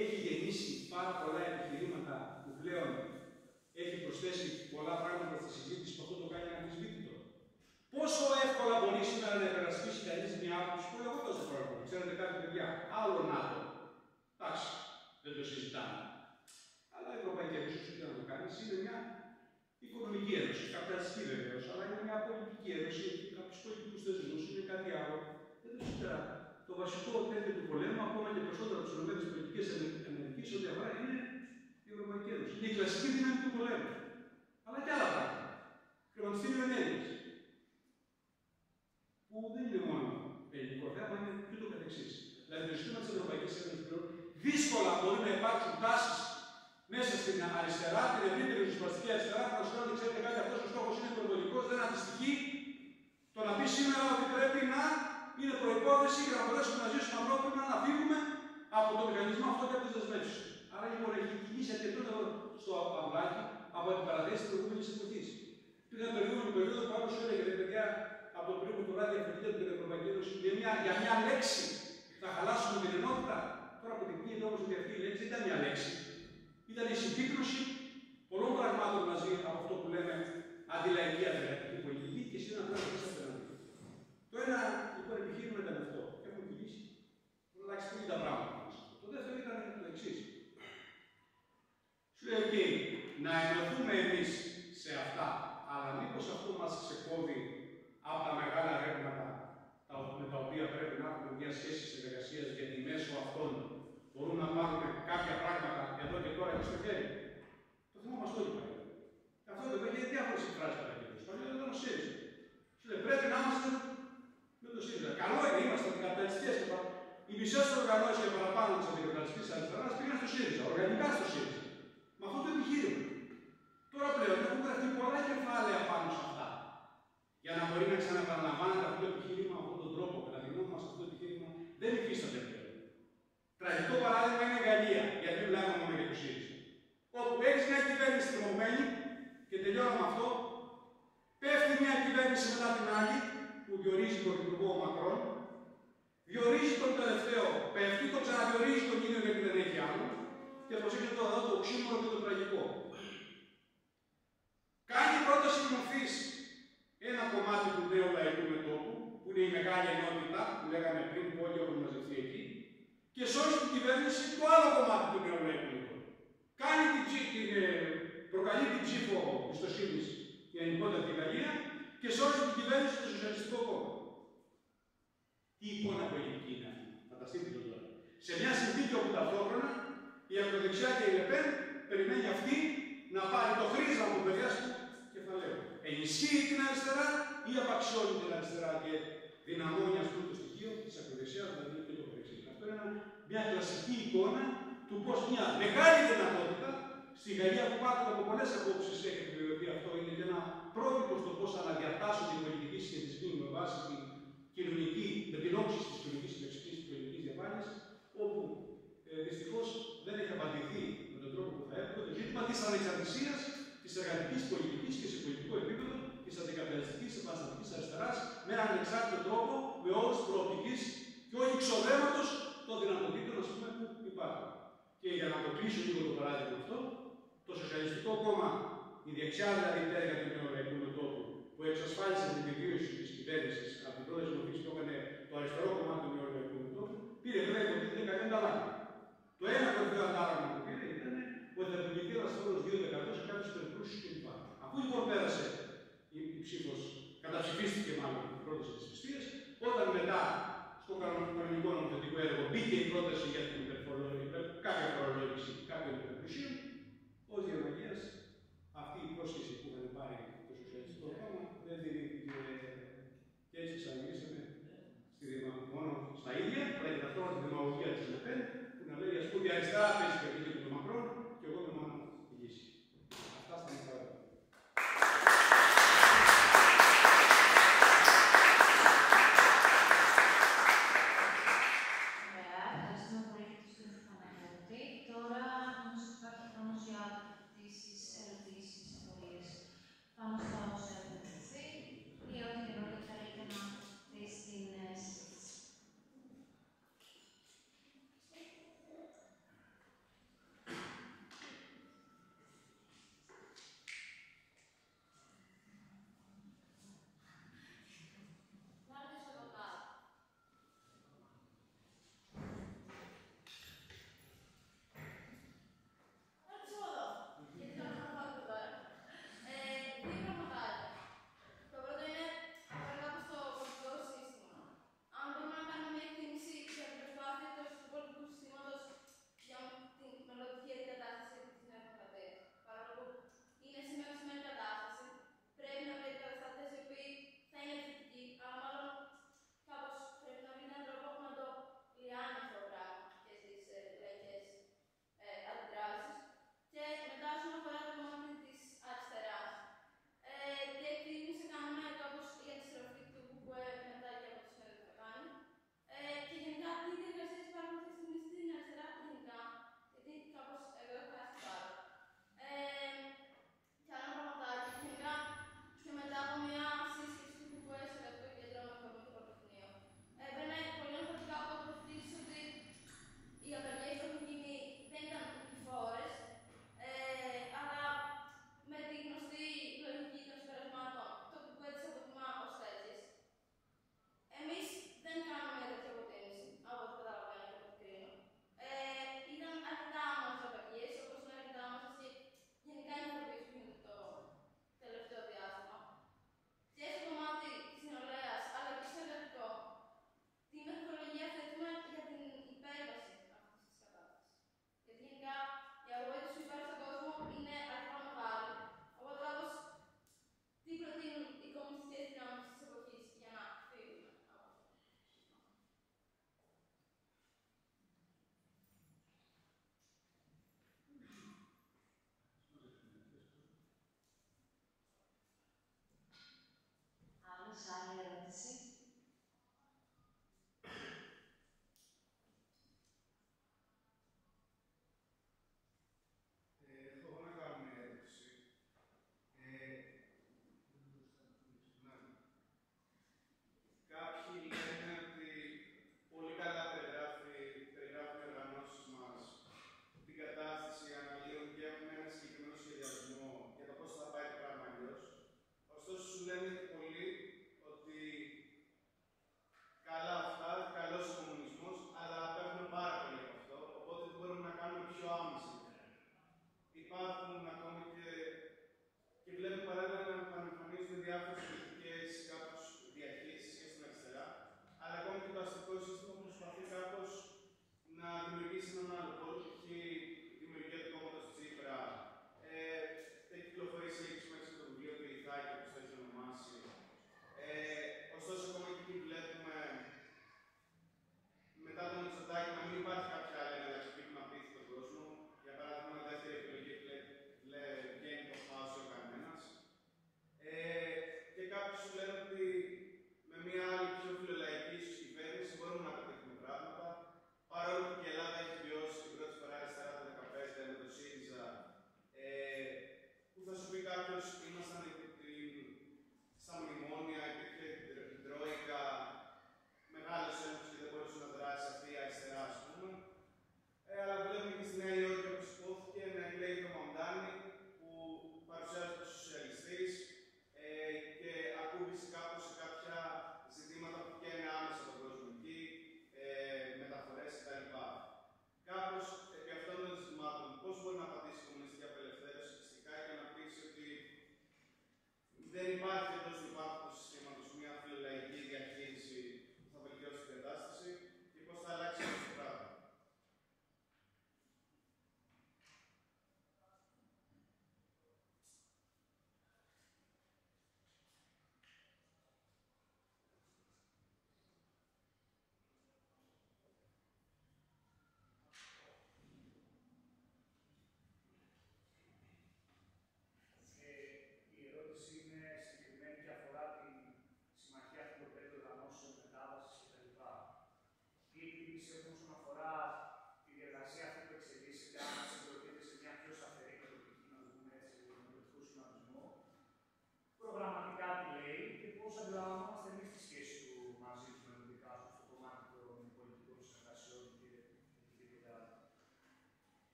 έχει γεννήσει πάρα πολλά επιχειρήματα που πλέον έχει προσθέσει πολλά πράγματα στη συζήτηση που αυτό το κάνει αναμφισβήτητο? Πόσο εύκολα μπορεί σήμερα να υπερασπίσει κανείς μια άποψη που εγώ τόσο παρακολουθώ? Ξέρετε κάτι, παιδιά, άλλο ΝΑΤΟ. Εντάξει, δεν το συζητάμε. Αλλά η Ευρωπαϊκή Ένωση, όσο και να το κάνει, είναι μια οικονομική ένωση. Καπιταλιστική βεβαίως, αλλά είναι μια πολιτική ένωση. Κάποιου πολιτικού θεσμού είναι κάτι άλλο. Δεν το συζητάμε. Το βασικό τέτοιο του πολέμου, ακόμα και περισσότερο από τις ΗΠΑ, ό,τι αφορά είναι η Ευρωπαϊκή Ένωση. Είναι η κλασική δύναμη του πολέμου. Αλλά και άλλα πράγματα. Χρηματιστήριο ενέργειας. Που δεν είναι μόνο ελληνικό θέμα, είναι και ούτω καθεξής. Δηλαδή, το ζήτημα της Ευρωπαϊκής Ένωσης πλέον δύσκολα μπορεί να υπάρξουν τάσεις μέσα στην αριστερά, την ευρύτερη ριζοσπαστική αριστερά, που να ότι ξέρετε κάτι, αυτός ο στόχος είναι υπερβολικός, δεν αντιστοιχεί το να πει σήμερα ότι πρέπει να είναι προϋπόθεση για να μπορέσουμε να ζήσουμε ανθρώπινα, να φύγουμε από το μηχανισμό αυτό και από τις δεσμεύσεις. Άρα λοιπόν έχει κινήσει αρκετό στο αυλάκι από την παραδέση της προηγούμενης εποχής. Πήγαν περίοδο που άλλος έλεγε, παιδιά, από το περίπου του βράδυ αφεντείτε την Ευρωπαϊκή Ένωση, για μια λέξη θα χαλάσουμε την ενότητα. Τώρα αποδεικνύεται όμως ότι αυτή η λέξη δεν ήταν μια λέξη. Ήταν η συμπίκνωση πολλών πραγμάτων μαζί από αυτό που λέμε αντιλαϊκή αντιλαϊκή πολιτική και σήμερα πρέπει να είσαστε απέναντι. Το ένα λοιπόν επιχείρημα ήταν αυτό. Έχουμε μιλήσει. Έχουν αλλάξει πολύ τα πράγματα. Το δεύτερο ήταν το εξής. Σου λέει, OK, να ενωθούμε εμείς σε αυτά, αλλά μήπως αυτό μας ξεκόβει από τα μεγάλα ρεύματα με τα οποία πρέπει να έχουμε μια σχέση συνεργασίας, γιατί μέσω αυτών μπορούμε να πάρουμε κάποια πράγματα εδώ και τώρα και στο χέρι. Το θέμα μας το είπα. Αυτό το είπε γιατί διάφορες εκφράσεις παρακολουθούν. Παλιότερα ήταν ο ΣΥΡΙΖΑ. Σου λέει, πρέπει να είμαστε με το ΣΥΡΙΖΑ. Καλό είναι, είμαστε αντικαπιταλιστικές. Οι μισές οργανώσεις και παραπάνω της αντικαπιταλιστικής αριστεράς πήγαν στο ΣΥΡΙΖΑ, οργανικά στο ΣΥΡΙΖΑ. Με αυτό το επιχείρημα. Τώρα πλέον έχουν γραφτεί πολλά κεφάλαια πάνω σε αυτά. Για να μπορεί να ξαναπαραλαμβάνεται αυτό το επιχείρημα με αυτόν τον τρόπο. Κατά τη γνώμη μας, αυτό το επιχείρημα δεν υφίσταται πλέον. Τραγικό παράδειγμα είναι η Γαλλία, γιατί μιλάμε μόνο για το ΣΥΡΙΖΑ. Όπου έχει μια κυβέρνηση τριμωμένη, και τελειώνω με αυτό, πέφτει μια κυβέρνηση μετά την άλλη, που διορίζει τον Υπουργό Μακρόν, διορίζει τον τελευταίο, πέφτει, το ξαναδιορίζει τον ίδιο γιατί δεν έχει άλλο, και προσέχετε τώρα εδώ το οξύμορο και το τραγικό. Κάνει πρόταση μορφής ένα κομμάτι του νέου λαϊκού μετώπου, που είναι η μεγάλη ενότητα, που λέγαμε πριν που όλοι έχουν μαζευτεί εκεί, και σώσει την κυβέρνηση το άλλο κομμάτι του νέου λαϊκού μετώπου. Προκαλεί την ψήφο εμπιστοσύνης για γενικότερα τη Γαλλία και σώσει την κυβέρνηση στο Σοσιαλιστικό Κόμμα. Τι εικόνα πολιτική είναι αυτή, φανταστείτε το τώρα. Σε μια συνθήκη όπου ταυτόχρονα η ακροδεξιά και η Λεπέν περιμένει αυτή να πάρει το χρήσμα από παιδιά του κεφαλαίου. Ενισχύει την αριστερά ή απαξιώνει την αριστερά και δυναμώνει αυτό το στοιχείο τη ακροδεξιά, δηλαδή και το δεξί. Αυτό είναι μια κλασική εικόνα του πώς μια μεγάλη δυνατότητα στη Γαλλία που υπάρχουν από πολλές απόψεις έχει επιβεβαιωθεί αυτό, είναι και ένα πρότυπο στο πώς αναδιατάσσουν την πολιτική σχετισμή με βάση την κοινωνική, με την όψη της κοινωνικής συλλεξικής και κοινωνικής διαφάνειας, όπου δυστυχώς δεν έχει απαντηθεί με τον τρόπο που θα έπρεπε το ζήτημα της ανεξαρτησίας της εργατικής πολιτικής και σε πολιτικό επίπεδο της Και για να το κλείσω λίγο το παράδειγμα αυτό, το Σοσιαλιστικό Κόμμα, η δεξιά δηλαδή πτέρυγα του Νεοελληνικού Μετώπου, που εξασφάλισε την επιβίωση της κυβέρνησης από την πρώτη μορφή που έκανε το αριστερό κομμάτι του Νεοελληνικού Μετώπου, πήρε βέβαια υποτίθεται κανένα αντάλλαγμα. Το ένα κορυφαίο αντάλλαγμα που πήρε ήταν ότι θα επιβληθεί ένα φόρο 2% σε κάποιου υπερπλούσιου κλπ. Αφού λοιπόν πέρασε η ψήφος, καταψηφίστηκε μάλλον η πρόταση της πιστείας, όταν μετά στο κανονικό νομοθετικό έργο μπήκε η πρόταση για την κάποια φορολόγηση κάποιων υπερπλουσίων, ως διαμαγείας αυτή η πρόσχεση που είχαν πάρει το Σοσιαλιστικό Κόμμα δεν τηρήθηκε. Και έτσι εξαγγείλαμε μόνο στα ίδια, αλλά και ταυτόχρονα τη δημαγωγία της Λεπέν, που να λέει, ας πούμε, η αριστερά παίζει παιχνίδι με τον Μακρόν και εγώ είμαι μόνο η λύση. Αυτά στα μικρά. Ωραία, ευχαριστούμε πολύ και τους κύριους Παναγιώτη. Τώρα όμως υπάρχει χρόνος για τις ερωτήσεις, απορίες πάνω στα όσα έχουν τεθεί ή ό,τι καινούργιο θέλετε να δει στην συζήτηση.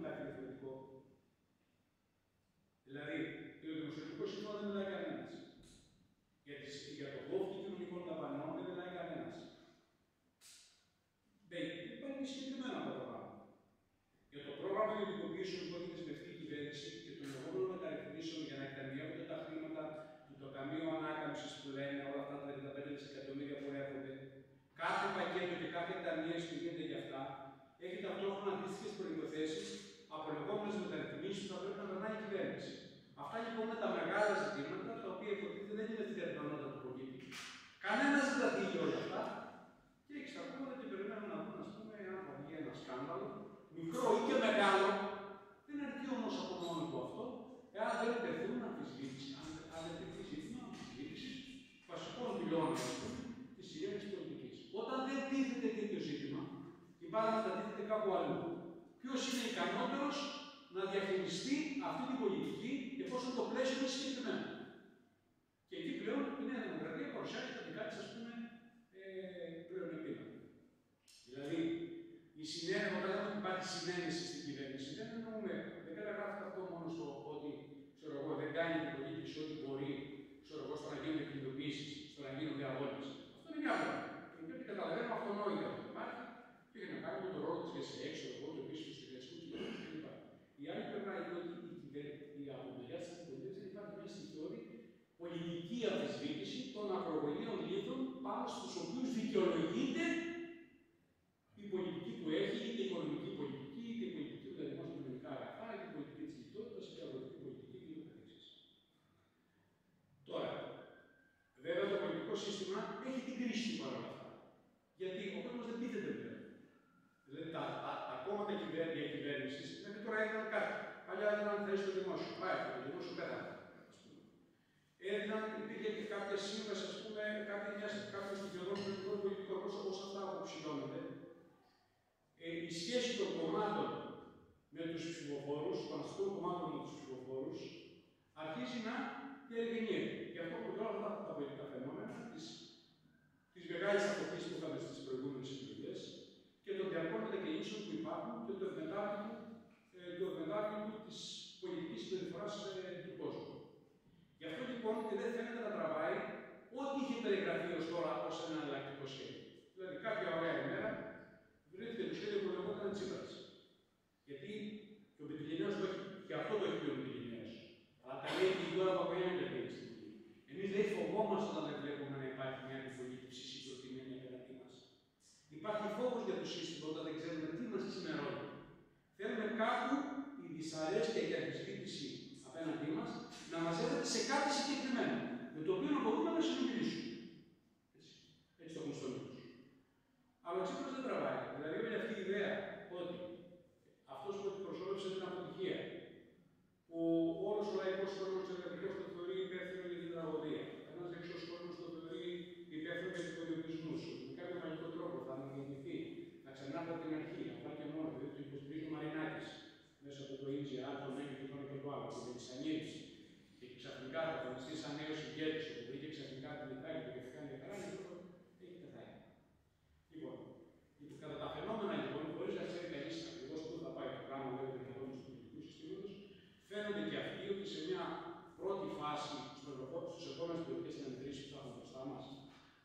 κάτι διαφορετικό. Δηλαδή, για το δημοσιονομικό σύμφωνο δεν μιλάει κανένα. Για το κόφτη κοινωνικών δαπανών δεν μιλάει κανένα. Δεν υπάρχει συγκεκριμένα από το πράγμα. Για το πρόγραμμα ιδιωτικοποιήσεων που έχει δεσμευτεί η κυβέρνηση και των λεγόμενων μεταρρυθμίσεων για να εκταμιεύονται τα χρήματα του το Ταμείο Ανάκαμψη που λένε όλα αυτά τα 35 δισεκατομμύρια που έρχονται, κάθε πακέτο και κάθε ταμείευση που γίνεται για αυτά έχει ταυτόχρονα αντίστοιχε προϋποθέσεις από λεγόμενες μεταρρυθμίσεις που θα πρέπει να περνάει η κυβέρνηση. Αυτά λοιπόν είναι τα μεγάλα ζητήματα τα οποία υποτίθεται δεν είναι στην καθημερινότητα του πολίτη. Κανένας δεν τα δει όλα αυτά και εξακολουθούν και περιμένουν να δουν, ας πούμε, αν θα βγει ένα σκάνδαλο, μικρό ή και μεγάλο, δεν αρκεί όμως από μόνο του αυτό, εάν δεν τεθούν αμφισβήτηση, αν δεν τεθεί ζήτημα αμφισβήτηση βασικών πυλώνων της ιερής πολιτικής. Όταν δεν τίθεται τέτοιο ζήτημα, η μπάλα μετατίθεται κάπου αλλού. Ποιος είναι ικανότερος να διαχειριστεί αυτή την πολιτική εφόσον το πλαίσιο είναι συγκεκριμένο. Και εκεί πλέον η Νέα Δημοκρατία παρουσιάζει τα δικά της, ας πούμε, πλεονεκτήματα. Δηλαδή, η συνένεση, όταν λέμε ότι υπάρχει συνένεση στην κυβέρνηση, δεν εννοούμε, δεν καταγράφεται αυτό μόνο στο ότι ξέρω εγώ, δεν κάνει την πολιτική ό,τι μπορεί, ξέρω εγώ, στο να γίνονται κινητοποιήσεις, στο να γίνονται αγώνες. Αυτό είναι μια άλλη. Γιατί καταλαβαίνουμε αυτονόητα ότι υπάρχει και έχει να κάνει με τον ρόλο της ΓΕΣΕΕΚ, εγώ, το επίσημο στοιχειαστικού κλπ. Η άλλη πλευρά είναι ότι η απομεριά τη αντιπολίτευση δεν υπάρχει μια στοιχειώδη πολιτική αμφισβήτηση των ακρογωνίων λίθων πάνω στους οποίους δικαιολογείται η πολιτική που έχει, είτε η οικονομική πολιτική, είτε η πολιτική του δημόσια κοινωνικά αγαθά, είτε η πολιτική της λιτότητας, είτε η αγροτική πολιτική κ.ο.κ. Τώρα, βέβαια το πολιτικό σύστημα έχει την κρίση του παρόλα αυτά. Γιατί ο κόσμος δεν πείθεται πλέον. Δηλαδή τα κόμματα διακυβέρνησης μέχρι τώρα έγιναν κάτι. Παλιά έδιναν θέση στο δημόσιο. Πάει αυτό, το δημόσιο πέθανε. Υπήρχε και κάποια σύμβαση, ας πούμε, κάποιο στοιχειοδός πολιτικό όπως αυτά που ψηλώνονται. Η σχέση των κομμάτων με τους ψηφοφόρους, των αστικών κομμάτων με τους ψηφοφόρους, αρχίζει να διαρριγνύεται. Γι' αυτό που τώρα αυτά τα πολιτικά φαινόμενα της μεγάλης αποκτήσης που είχαμε στις προηγούμενες εκλογές και των διαρκών μετακινήσεων που υπάρχουν και του ευμετάβλητου της πολιτικής συμπεριφοράς του κόσμου. Γι' αυτό λοιπόν και δεν φαίνεται να τραβάει ό,τι είχε περιγραφεί ως τώρα ως ένα εναλλακτικό σχέδιο. Δηλαδή, κάποια ωραία ημέρα βρέθηκε το σχέδιο που λεγόταν Τσίπρας. Γιατί και ο Πετριλινέος το έχει, και αυτό το έχει πει ο Πετριλινέος. Αλλά τα λέει και η Γιώργα Παπαγιάννη αυτή τη στιγμή. Εμείς δεν φοβόμαστε όταν δεν βλέπουμε να υπάρχει μια αντιπολίτευση συγκροτημένη απέναντί μας. Υπάρχει φόβος για το σύστημα όταν δεν ξέρουμε τι μας ξημερώνει. Θέλουμε κάπου η δυσαρέσκεια και η αμφισβήτηση απέναντί μας να μαζεύεται σε κάτι συγκεκριμένο, με το οποίο να μπορούμε να συνομιλήσουμε. Έτσι το έχουν στο νου τους. Αλλά ο Τσίπρας δεν τραβάει. Δηλαδή, όλη αυτή η ιδέα ότι αυτός που εκπροσώπησε την αποτυχία, που όλος ο λαϊκός κόσμος εργατικός το θεωρεί υπεύθυνο για την τραγωδία, ένας δεξιός κόσμος το θεωρεί υπεύθυνο για τους περιορισμούς, ότι με κάποιο μαγικό τρόπο θα αναγεννηθεί, θα ξανάρθει από την αρχή, απλά και μόνο, δηλαδή το υποστηρίζει ο Μαρινάκης, μέσα από το EGR, τον Μέγιο και τον ένα και το άλλο, την εξανήρυξη. Και ξαφνικά θα εμφανιστεί σαν νέος ηγέτης, που βρήκε ξαφνικά την Ιταλία και το κάνει καλά, λοιπόν, έχει πεθάνει. Λοιπόν, κατά τα φαινόμενα λοιπόν, χωρίς να ξέρει κανείς ακριβώς πού θα πάει το πράγμα λόγω των κανόνων του πολιτικού συστήματος, φαίνονται και αυτοί ότι σε μια πρώτη φάση στους επόμενες πολιτικές αναμετρήσεις που θα έχουμε μπροστά μας,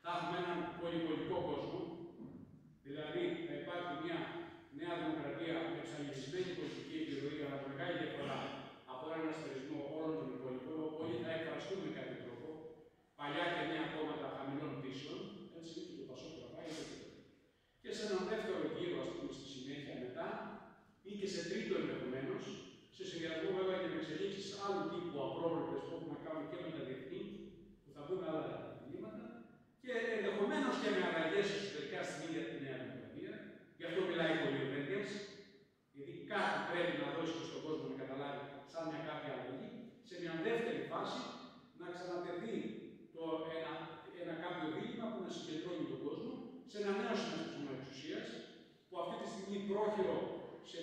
θα έχουμε έναν πολυπολικό κόσμο, δηλαδή θα υπάρχει μια Νέα Δημοκρατία με εξαλειφισμένη πολιτική επιρροή, αλλά με μεγάλη διαφορά από έναν αστερισμό όλων των υπόλοιπων, όπου όλοι θα εκφραστούν με κάποιο τρόπο, παλιά και νέα κόμματα χαμηλών πτήσεων, έτσι και το Πασόκ θα πάει και σε έναν δεύτερο γύρο, ας πούμε, στη συνέχεια μετά, ή και σε τρίτο ενδεχομένως, σε συνδυασμό βέβαια και με εξελίξεις άλλου τύπου απρόβλεπτες που έχουν να κάνουν και με τα διεθνή, που θα μπουν άλλα κινήματα, και ενδεχομένως και με αλλαγές εσωτερικά στην ίδια τη Νέα Δημοκρατία. Γι' αυτό μιλάει πολύ ο Πέντες, γιατί κάτι πρέπει να δώσει και στον κόσμο να καταλάβει σαν μια κάποια αλλαγή, σε μια δεύτερη φάση να ξανατεθεί ένα κάποιο δίλημμα που να συγκεντρώνει τον κόσμο σε ένα νέο συνασπισμό εξουσίας, που αυτή τη στιγμή πρόχειρο σε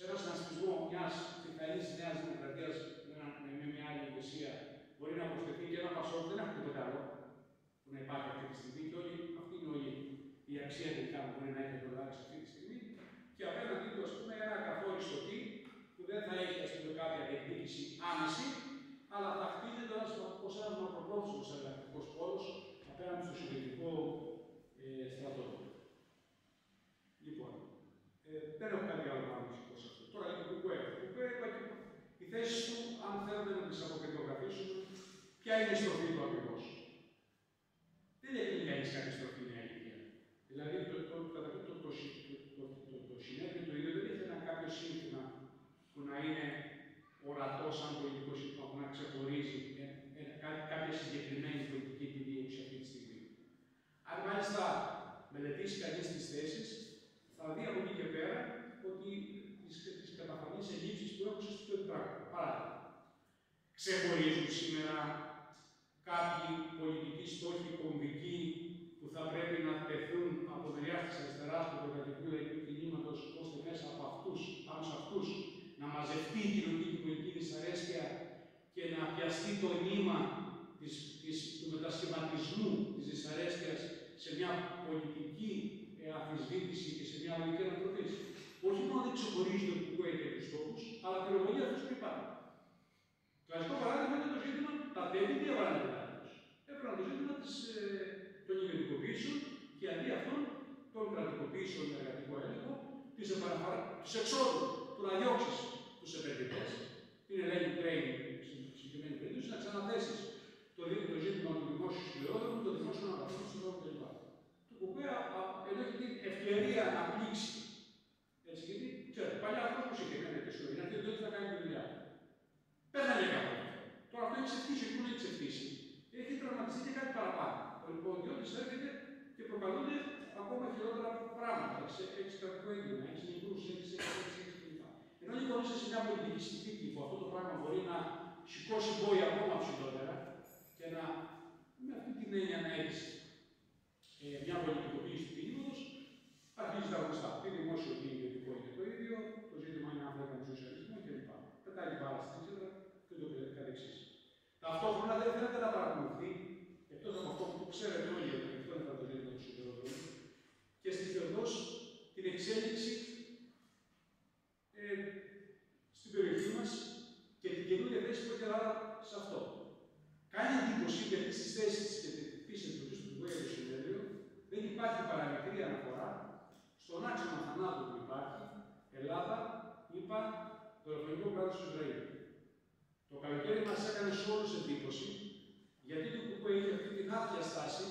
ένα συνασπισμό μιας πιθανής Νέας Δημοκρατίας με μια άλλη ηγεσία μπορεί να προσθεθεί και ένα Πασόκ, δεν έχουμε τίποτα άλλο που να υπάρχει αυτή τη στιγμή και αυτή είναι όλη η αξία τελικά που μπορεί να έχει το Λάξ αυτή τη στιγμή. Και απέναντί του, ας πούμε, ένα αγαθό δεν θα έχει ας πούμε, κάποια διεκδίκηση άμεση, αλλά θα χτίζεται ως ένας μακροπρόθεσμος εργατικός πόλος απέναντι στο σοβιετικό στρατό. Λοιπόν, δεν έχω κάτι άλλο να πω σε αυτό. Τώρα για το ΚΚΕ. Το ΚΚΕ είπα και οι θέσεις του, αν θέλετε να τις αποκεντρογραφήσουμε, ποια είναι η στροφή του ακριβώς. Δεν έχει κανείς κάποια στροφή, είναι αλήθεια. Δηλαδή, το συνέδριο το ίδιο δεν έχει ένα κάποιο σύνθημα που να είναι ορατό σαν πολιτικό σύστημα, που να ξεχωρίζει κάποια συγκεκριμένη πολιτική επιδίωξη αυτή τη στιγμή. Αν μάλιστα μελετήσει κανείς τις θέσεις, θα δει από εκεί και πέρα ότι τις καταφανείς ελλείψεις που έχουν στο πράγμα. Παράδειγμα, ξεχωρίζουν σήμερα κάποιοι πολιτικοί στόχοι κομβικοί που θα πρέπει να τεθούν από μεριά της αριστεράς του εργατικού λαϊκού κινήματος, ώστε μέσα από αυτούς, πάνω σε αυτούς, να μαζευτεί η κοινωνική και πολιτική δυσαρέσκεια και να πιαστεί το νήμα του μετασχηματισμού της δυσαρέσκειας σε μια πολιτική αμφισβήτηση και σε μια λογική ανατροπή. Όχι μόνο δεν ξεχωρίζει το ΚΚΕ και τους στόχους, αλλά πυροβολεί αυτούς που υπάρχουν. Κλασικό παράδειγμα είναι το ζήτημα, τα τέλη τι έβαλαν τους. Έβαλαν το ζήτημα των ιδιωτικοποιήσεων και αντί αυτών των κρατικοποιήσεων με εργατικό έλεγχο, της εξόδου, του να διώξεις τους επενδυτές, την Ελένη Τρέιν, στην συγκεκριμένη περίπτωση, να ξαναθέσεις το ζήτημα του δημόσιου σιδηρόδρομου, των δημόσιων αγαθών, του σιδηρόδρομου κλπ. Το ΚΚΕ εδώ έχει την ευκαιρία να πλήξει. Έτσι, γιατί ξέρετε, παλιά αυτό που συγκεκριμένα και σου είναι ότι θα κάνει τη δουλειά. Πέθανε κάποιο. Τώρα αυτό έχει ξεφτύσει, όχι μόνο έχει ξεφτύσει. Έχει τραυματιστεί και κάτι παραπάνω. Ο ιδιώτης έρχεται και προκαλούνται ακόμα χειρότερα πράγματα. Έχει κρατικό έγκλημα, έχει νεκρούς, έχει κλπ. Ενώ λοιπόν είσαι σε μια πολιτική συνθήκη που αυτό το πράγμα μπορεί να σηκώσει μπόη ακόμα ψηλότερα και να, με αυτή την έννοια να έχει μια πολιτικοποίηση του κινήματος, αρχίζει τα γνωστά. Τι δημόσιο και ιδιωτικό είναι το ίδιο, το ζήτημα είναι αν θέλουμε σοσιαλισμό κλπ. Πετάει την μπάλα στην τσίδρα και το καθεξής. Ταυτόχρονα δεν θέλετε να παρακολουθεί, εκτός από αυτό που ξέρετε όλοι, ότι αυτό είναι το ζήτημα του σιδηροδρόμου, και στοιχειοδός την εξέλιξη στην περιοχή μας και την καινούργια θέση που έχει Ελλάδα σε αυτό. Κάνει εντύπωση γιατί στις θέσεις και τις εντολές του ΚΚΕ στο συνέδριο δεν υπάρχει παραμικρή αναφορά στον άξονα θανάτου που υπάρχει Ελλάδα, είπα, το Ευρωπαϊκό κράτος του Ισραήλ. Το καλοκαίρι μας έκανε σε όλους εντύπωση γιατί το ΚΚΕ είχε αυτή την άθλια στάση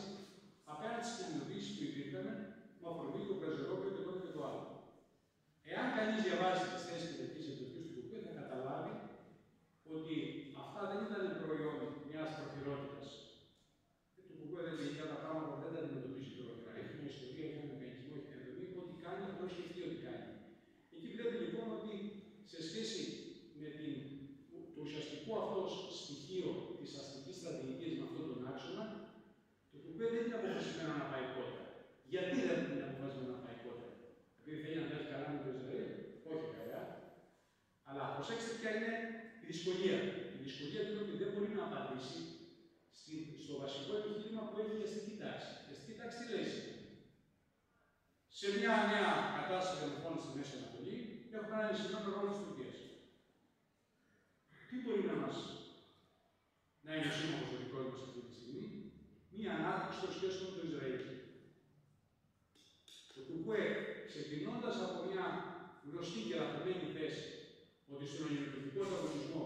απέναντι στις κοινωνικές που υπήρχαν με αφορμή το Πρεζερόπιο και το ένα και το άλλο. Εάν κανείς διαβάσει τις θέσεις και τις εντολές του ΚΚΕ, θα καταλάβει ότι αυτά δεν ήταν προϊόν μιας προφυρότητας. Το ΚΚΕ δεν είχε τα πράγματα, δεν τα αντιμετωπίζει τώρα. Έχει μια ιστορία, έχει ένα μηχανισμό, έχει μια δομή, ό,τι κάνει, αυτό σκεφτεί ότι κάνει. Εκεί βλέπει λοιπόν ότι σε σχέση με το ουσιαστικό αυτό στοιχείο της αστικής στρατηγικής με αυτόν τον άξονα, το ΚΚΕ δεν είναι αποφασισμένο να πάει κόντρα. Γιατί δεν είναι αποφασισμένο να πάει κόντρα? Επειδή θέλει να δώσει καλά με το Ισραήλ? Όχι βέβαια. Αλλά προσέξτε ποια είναι η δυσκολία. Η δυσκολία του είναι ότι δεν μπορεί να απαντήσει στο βασικό επιχείρημα που έχει η αστική τάξη. Η αστική τάξη τι λέει σήμερα? Σε μια νέα κατάσταση δεδομένων στη Μέση Ανατολή, έχουμε ένα ενισχυμένο ρόλο της Τουρκίας. Τι μπορεί να είναι ο σύμμαχος ο δικός μας αυτή τη στιγμή? Μια ανάπτυξη των σχέσεων με το Ισραήλ. Το ΚΚΕ, ξεκινώντας από μια γνωστή και λαθασμένη θέση ότι στον ελληνικό ανταγωνισμό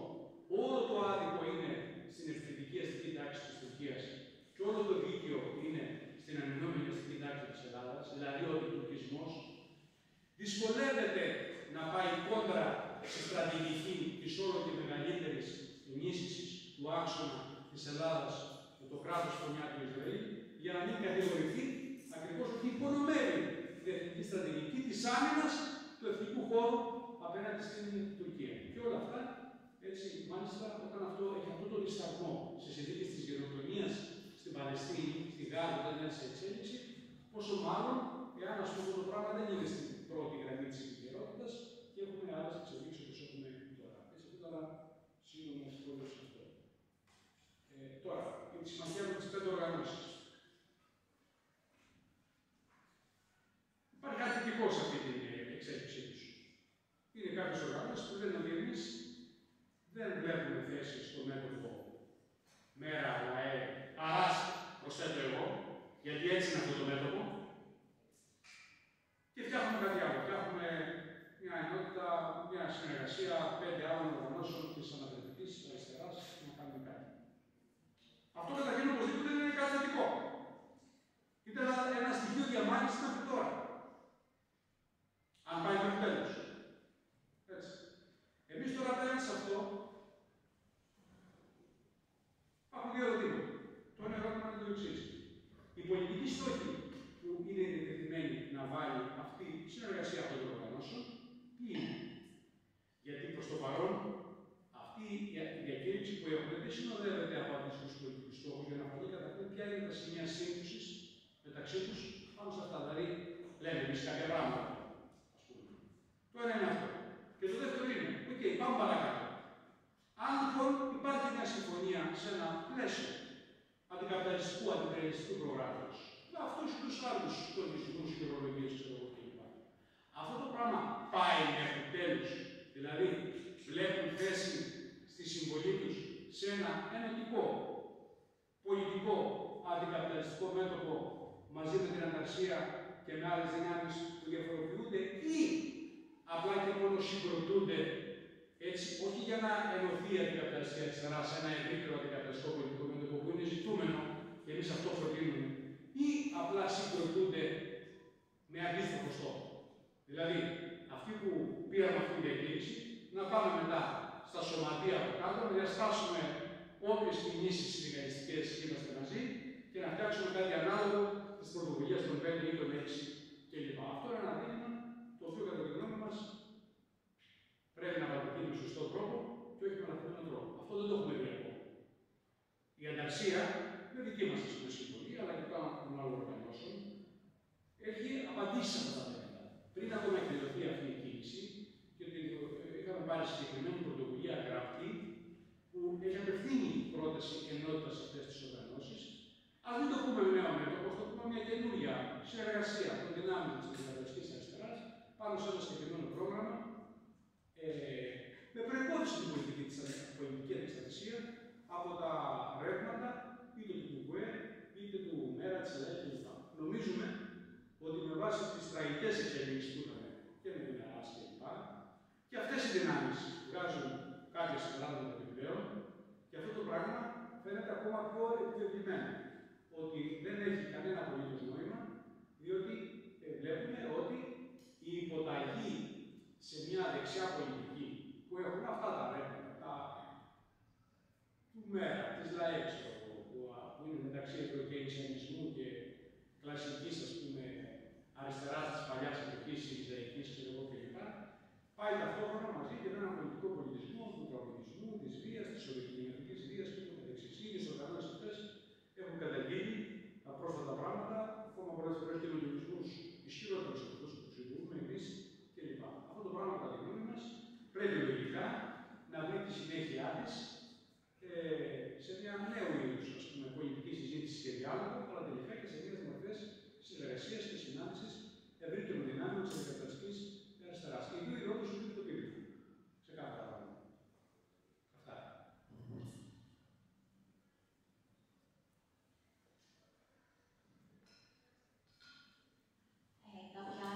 όλο το άδικο είναι στην ευθυντική αστική τάξη της Τουρκίας και όλο το δίκαιο είναι στην ανενόμενη αστική τάξη της Ελλάδας, δηλαδή ο αντιτουρκισμός, δυσκολεύεται να πάει κόντρα στη στρατηγική της όλο και μεγαλύτερης ενίσχυσης του άξονα της Ελλάδας με το κράτος χρονιά του Ισραήλ, για να μην κατηγορηθεί ακριβώς ότι υπονομεύει την εθνική στρατηγική της άμυνας του εθνικού χώρου απέναντι στην Τουρκία. Και όλα αυτά, έτσι, μάλιστα, όταν αυτό έχει αυτό το δισταγμό σε συνθήκες της γενοκτονίας στην Παλαιστίνη, στη Γάζα, όταν είναι σε εξέλιξη, πόσο μάλλον εάν αυτό το πράγμα δεν είναι στην πρώτη γραμμή της επικαιρότητας και έχουμε άλλες εξελίξεις όπως έχουμε τώρα. Έτσι, αυτό ήταν σύντομο σχόλιο σε αυτό. Τώρα, για τη συμμαχία με τις 5 οργανώσεις. Υπάρχει κάτι θετικό σε αυτή την εξέλιξή τους. Είναι κάποιες οργανώσεις που λένε ότι εμείς δεν βλέπουμε θέση στο μέτωπο μέρα, ΛΑΕ, άρα προσθέτω εγώ, γιατί έτσι είναι αυτό το μέτωπο, και φτιάχνουμε κάτι άλλο. Φτιάχνουμε μια ενότητα, μια συνεργασία 5 άλλων οργανώσεων της αναπληκτικής, της αριστεράς, να κάνουμε κάτι. Αυτό καταρχήν οπωσδήποτε είναι κάτι θετικό. Ήταν ένα στοιχείο διαμάχης μέχρι τώρα. Αν πάει μέχρι τέλος. Έτσι. Εμείς τώρα απέναντι σε αυτό έχουμε δύο ερωτήματα. Το ένα ερώτημα είναι το εξής. Η πολιτική στόχη που είναι διατεθειμένη να βάλει αυτή η συνεργασία αυτών των οργανώσεων, τι είναι? Γιατί προς το παρόν αυτή η διακήρυξη που έχουμε δεν συνοδεύεται από αντίστοιχους πολιτικούς στόχους για να φανεί καταρχήν ποια είναι τα σημεία σύγκρουσης μεταξύ τους πάνω σε αυτά. Δηλαδή, λέμε εμείς κάποια πράγματα, ας πούμε. Το ένα είναι αυτό. Και το δεύτερο είναι, οκ, πάμε παρακάτω. Αν λοιπόν υπάρχει μια συμφωνία σε ένα πλαίσιο αντικαπιταλιστικού, αντιπεριαλιστικού προγράμματος, με αυτούς τους άλλους τονισμούς, χειρολογίες, ξέρω εγώ κλπ. Αυτό το πράγμα πάει μέχρι τέλους. Δηλαδή, βλέπουν θέση στη συμβολή τους σε ένα ενωτικό, πολιτικό, αντικαπιταλιστικό μέτωπο μαζί με την ανταρσία και με άλλες δυνάμεις που διαφοροποιούνται ή απλά και μόνο συγκροτούνται έτσι, όχι για να ενωθεί η αντικαπιταλιστική αριστερά σε ένα ευρύτερο αντικαπιταλιστικό πολιτικό μέτωπο που είναι ζητούμενο και εμείς αυτό προτείνουμε, ή απλά συγκροτούνται με αντίστοιχο στόχο. Δηλαδή, αυτοί που πήραμε αυτή τη διακήρυξη, να πάμε μετά στα σωματεία από κάτω, να διασπάσουμε όποιες κινήσεις συνδικαλιστικές είμαστε μαζί και να φτιάξουμε κάτι ανάλογο της πρωτοβουλίας των 5 ή των 6 κλπ. Αυτό είναι ένα δίλημμα το οποίο κατά τη γνώμη μας πρέπει να παρακολουθεί με σωστό τρόπο και όχι με λαθασμένο τρόπο. Αυτό δεν το έχουμε δει ακόμα. Η ανταρσία, με δική μας συμβολή, αλλά και των άλλων οργανώσεων, έχει απαντήσει σε αυτά τα θέματα. Πριν ακόμα εκδηλωθεί αυτή η κίνηση, και είχαμε πάρει συγκεκριμένη πρωτοβουλία γραπτή, που έχει απευθύνει πρόταση ενότητα σε αυτές τις οργανώσεις. Αν δεν το πούμε με νέο μέτωπο, το πούμε μια καινούργια συνεργασία των δυνάμεων της αντικαπιταλιστικής αριστεράς πάνω σε ένα συγκεκριμένο πρόγραμμα, με προϋπόθεση την πολιτική αντιστασία από τα ρεύματα είτε του ΚΚΕ είτε του ΜΕΡΑ, της ΕΛΕ κλπ. Νομίζουμε ότι με βάση τις τραγικές εξελίξεις που είχαμε και με την ΑΑΣ κλπ. Και αυτές οι δυνάμεις βγάζουν κάποια συμπράγματα επιπλέον και αυτό το πράγμα φαίνεται ακόμα πιο επιβεβαιωμένο. Ότι δεν έχει κανένα απολύτως νόημα, διότι βλέπουμε ότι η υποταγή σε μια δεξιά πολιτική που έχουν αυτά τα ρεύματα, του ΜΕΡΑ, της ΛΑΕ, που είναι μεταξύ ευρωκεϊνσιανισμού και κλασικής, ας πούμε, αριστεράς της παλιάς εποχής, Ιζαϊκής, ξέρω εγώ κλπ. Πάει ταυτόχρονα μαζί και με έναν πολιτικό πολιτισμό, του τραγουδισμού, της βίας, της ορεικτηματικής βίας και του μεταξύ. Οι ίδιες οργανώσεις αυτές έχουν καταγγείλει τα πρόσφατα πράγματα, ακόμα πολλές φορές και με λογισμούς ισχυρότερους από αυτούς που συζητούμε εμείς κλπ. Αυτό το πράγμα, κατά τη γνώμη μας, πρέπει λογικά να βρει τη συνέχεια της σε μια νέου είδους πολιτική συζήτηση και διάλογο, αλλά τελικά και σε νέες μορφές συνεργασίας και συνάντησης ευρύτερων δυνάμεων της αντικαπιταλιστικής αριστεράς. Και οι δύο ηρώτες είναι το πύλημα. Σε κάθε πράγμα. Αυτά. Κάποια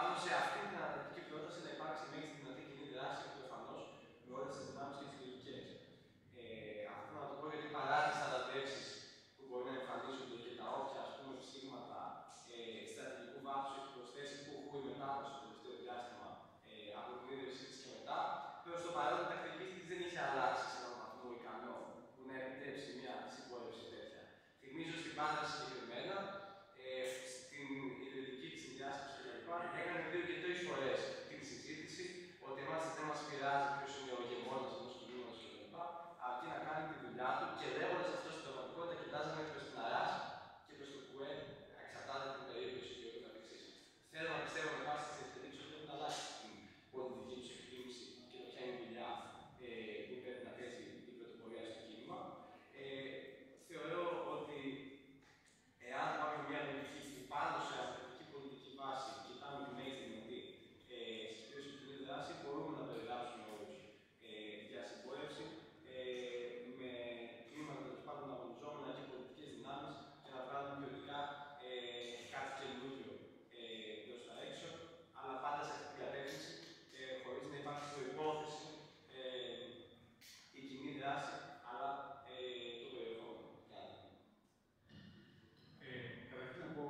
πάνω σε αυτή την αναλυτική πρόταση να υπάρξει μέγιστη δυνατή κοινή δράση προφανώς με όλες τις δυνάμεις και τις λογικές. Αυτό να το πω γιατί παρά τις αναδρεύσεις που μπορεί να εμφανίζονται και τα όποια ψήγματα στρατηγικού βάθους έχει προσθέσει που έχω η μετάδοση το τελευταίο διάστημα από την ίδρυσή της και μετά, προς το παρόν η τακτική της δεν είχε αλλάξει σε έναν βαθμό ικανό που να επιτρέψει μια συμπόρευση τέτοια. Θυμίζω στην πάντα συγκεκριμένα, στην ιδρυτική της συνδιάσκεψης κλπ. Έκανε 2 και 3 φορές την συζήτηση ότι εμάς δεν μας πειράζει ποιος είναι ο ηγεμόνας ενός κινήματος κλπ. Αρκεί να κάνει τη δουλειά του και λέγοντας αυτό στην πραγματικότητα κοιτάζαμε προς την ΑΡΑΣ και προς το ΚΟΕ, εξαρτάται την περίπτωση και ούτω καθεξής. Θέλω να πιστεύω με βάση τις εξελίξεις ότι έχουν αλλάξει την πολιτική τους εκτίμηση και το ποια είναι η δουλειά που πρέπει να παίζει η πρωτοπορία στο κίνημα. Θεωρώ ότι εάν πάμε μια λογική πάνω σε αυτοκρατική πολιτική βάση και κοιτάμε τη μέγιστη δυνατή συσπήρωση του κοινή δράση, μπορούμε να περιγράψουμε όλους για συμπόρευση με κλίματα τέλος πάντων αγωνιζόμενα και πολιτικές δυνάμεις και να βγάλουμε ποιοτικά κάτι καινούργιο προς τα έξω, αλλά πάντα σε αυτή την κατεύθυνση, χωρίς να υπάρχει προϋπόθεση η κοινή δράση, αλλά το περιεχόμενο. Καταρχήν να πω,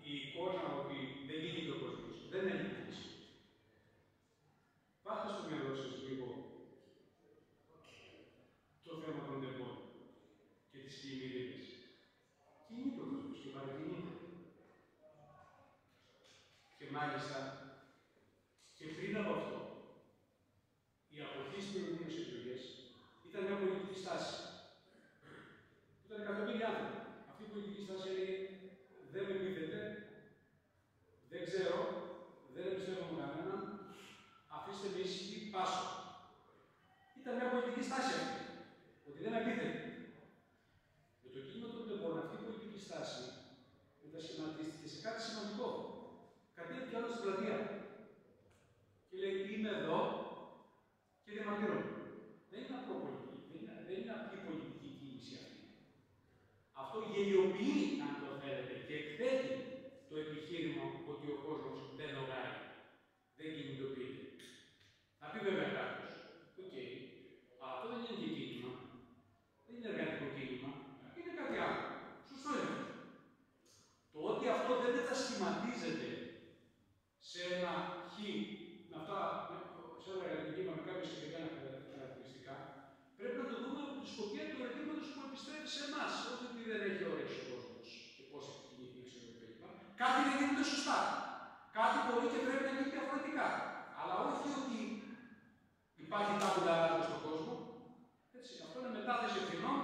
η εικόνα ότι δεν γίνεται ο κόσμος δεν έχει λύση. Πάτε στο μυαλό σας λίγο το θέμα των τεμπών και της πλημμυρίας. Κινείται ο κόσμος και παρακινείται. Και μάλιστα, και πριν από αυτό, η αποχή στις προηγούμενες εκλογές ήταν μια πολιτική στάση. Ήταν εκατομμύρια άνθρωποι. Αυτή η πολιτική στάση έλεγε δεν με πείθετε, δεν ξέρω, δεν εμπιστεύομαι κανέναν, αφήστε με ήσυχη, πάσω. Ήταν μια πολιτική στάση αυτή, ότι δεν με πείθετε. Με το κίνημα των τεμπών, αυτή η πολιτική στάση μετασχηματίστηκε σε κάτι σημαντικό. Κατέβηκε άλλο στην πλατεία. Και λέει: είμαι εδώ και διαμαρτύρομαι. Δεν είναι απλό πολιτική, δεν είναι απλή πολιτική κίνηση αυτή. Αυτό γελιοποιεί, αν το θέλετε, και εκθέτει το επιχείρημα ότι ο κόσμος δεν δογάει, δεν κινητοποιείται. Θα πει βέβαια κάποιος: οκ, αυτό δεν είναι και κίνημα, δεν είναι εργατικό κίνημα, είναι κάτι άλλο. Σωστό είναι. Το ότι αυτό δεν μετασχηματίζεται σε ένα χ, με αυτά, σε ένα εργατικό κίνημα με κάποια σχετικά χαρακτηριστικά, πρέπει να το δούμε από τη σκοπιά του ερωτήματος που επιστρέφει σε εμάς. Όχι ότι δεν έχει όρεξη ο κόσμος και πώς έχει κινηθεί, ξέρω κλπ. Κάτι δεν γίνεται σωστά. Κάτι μπορεί και πρέπει να γίνει διαφορετικά. Αλλά όχι ότι υπάρχει τάπουλα ράζα στον κόσμο. Έτσι, αυτό είναι μετάθεση ευθυνών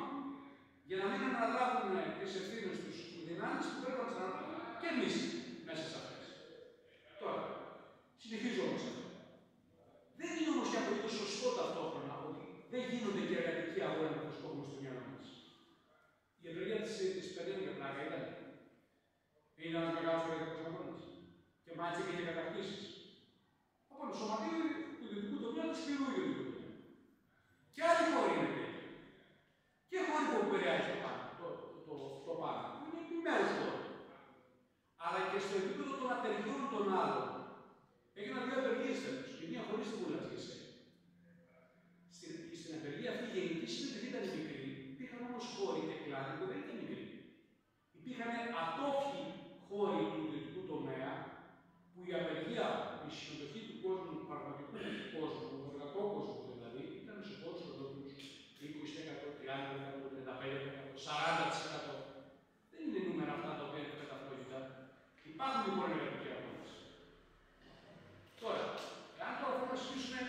για να μην αναλάβουν τις ευθύνες τους οι δυνάμεις που πρέπει να τις αναλάβουν και εμείς μέσα σε αυτές. Τώρα, συνεχίζω όμως αυτό. Δεν είναι όμως και απολύτως σωστό ταυτόχρονα ότι δεν γίνονται και εργατικοί αγώνες όπως το έχουμε στο μυαλό μας. Η ευλογία της Πενέμ για πλάκα ήταν. Είναι ένας μεγάλος εργατικός αγώνας. Και μάλιστα και κατακτήσεις. Από το σωματείο του ιδιωτικού τομέα του σκληρού ιδιωτικού τομέα. Και άλλοι χώροι είναι τέτοιοι. Και χώροι που επηρεάζει το πάνω, που είναι επιμέρους χώροι. Αλλά και στο επίπεδο των απεργιών των άλλων. Έγιναν 2 απεργίες φέτος, και μία χωρίς την Πουλατζή. Στην απεργία αυτή η γενική συμμετοχή ήταν μικρή. Υπήρχαν όμως χώροι και κλάδοι που δεν ήταν μικροί. Υπήρχαν ατόφιοι χώροι του ιδιωτικού τομέα που η απεργία, η συμμετοχή του κόσμου, του πραγματικού κόσμου, του εργατικού κόσμου δηλαδή, ήταν σε χώρους κοντόπουλους 20%, 30%, 35%, 40%. Δεν είναι νούμερα αυτά τα οποία είναι καταφλόγητα. Υπάρχουν λοιπόν εργατικοί αγώνες. Τώρα, εάν τώρα θέλουμε να συζητήσουμε,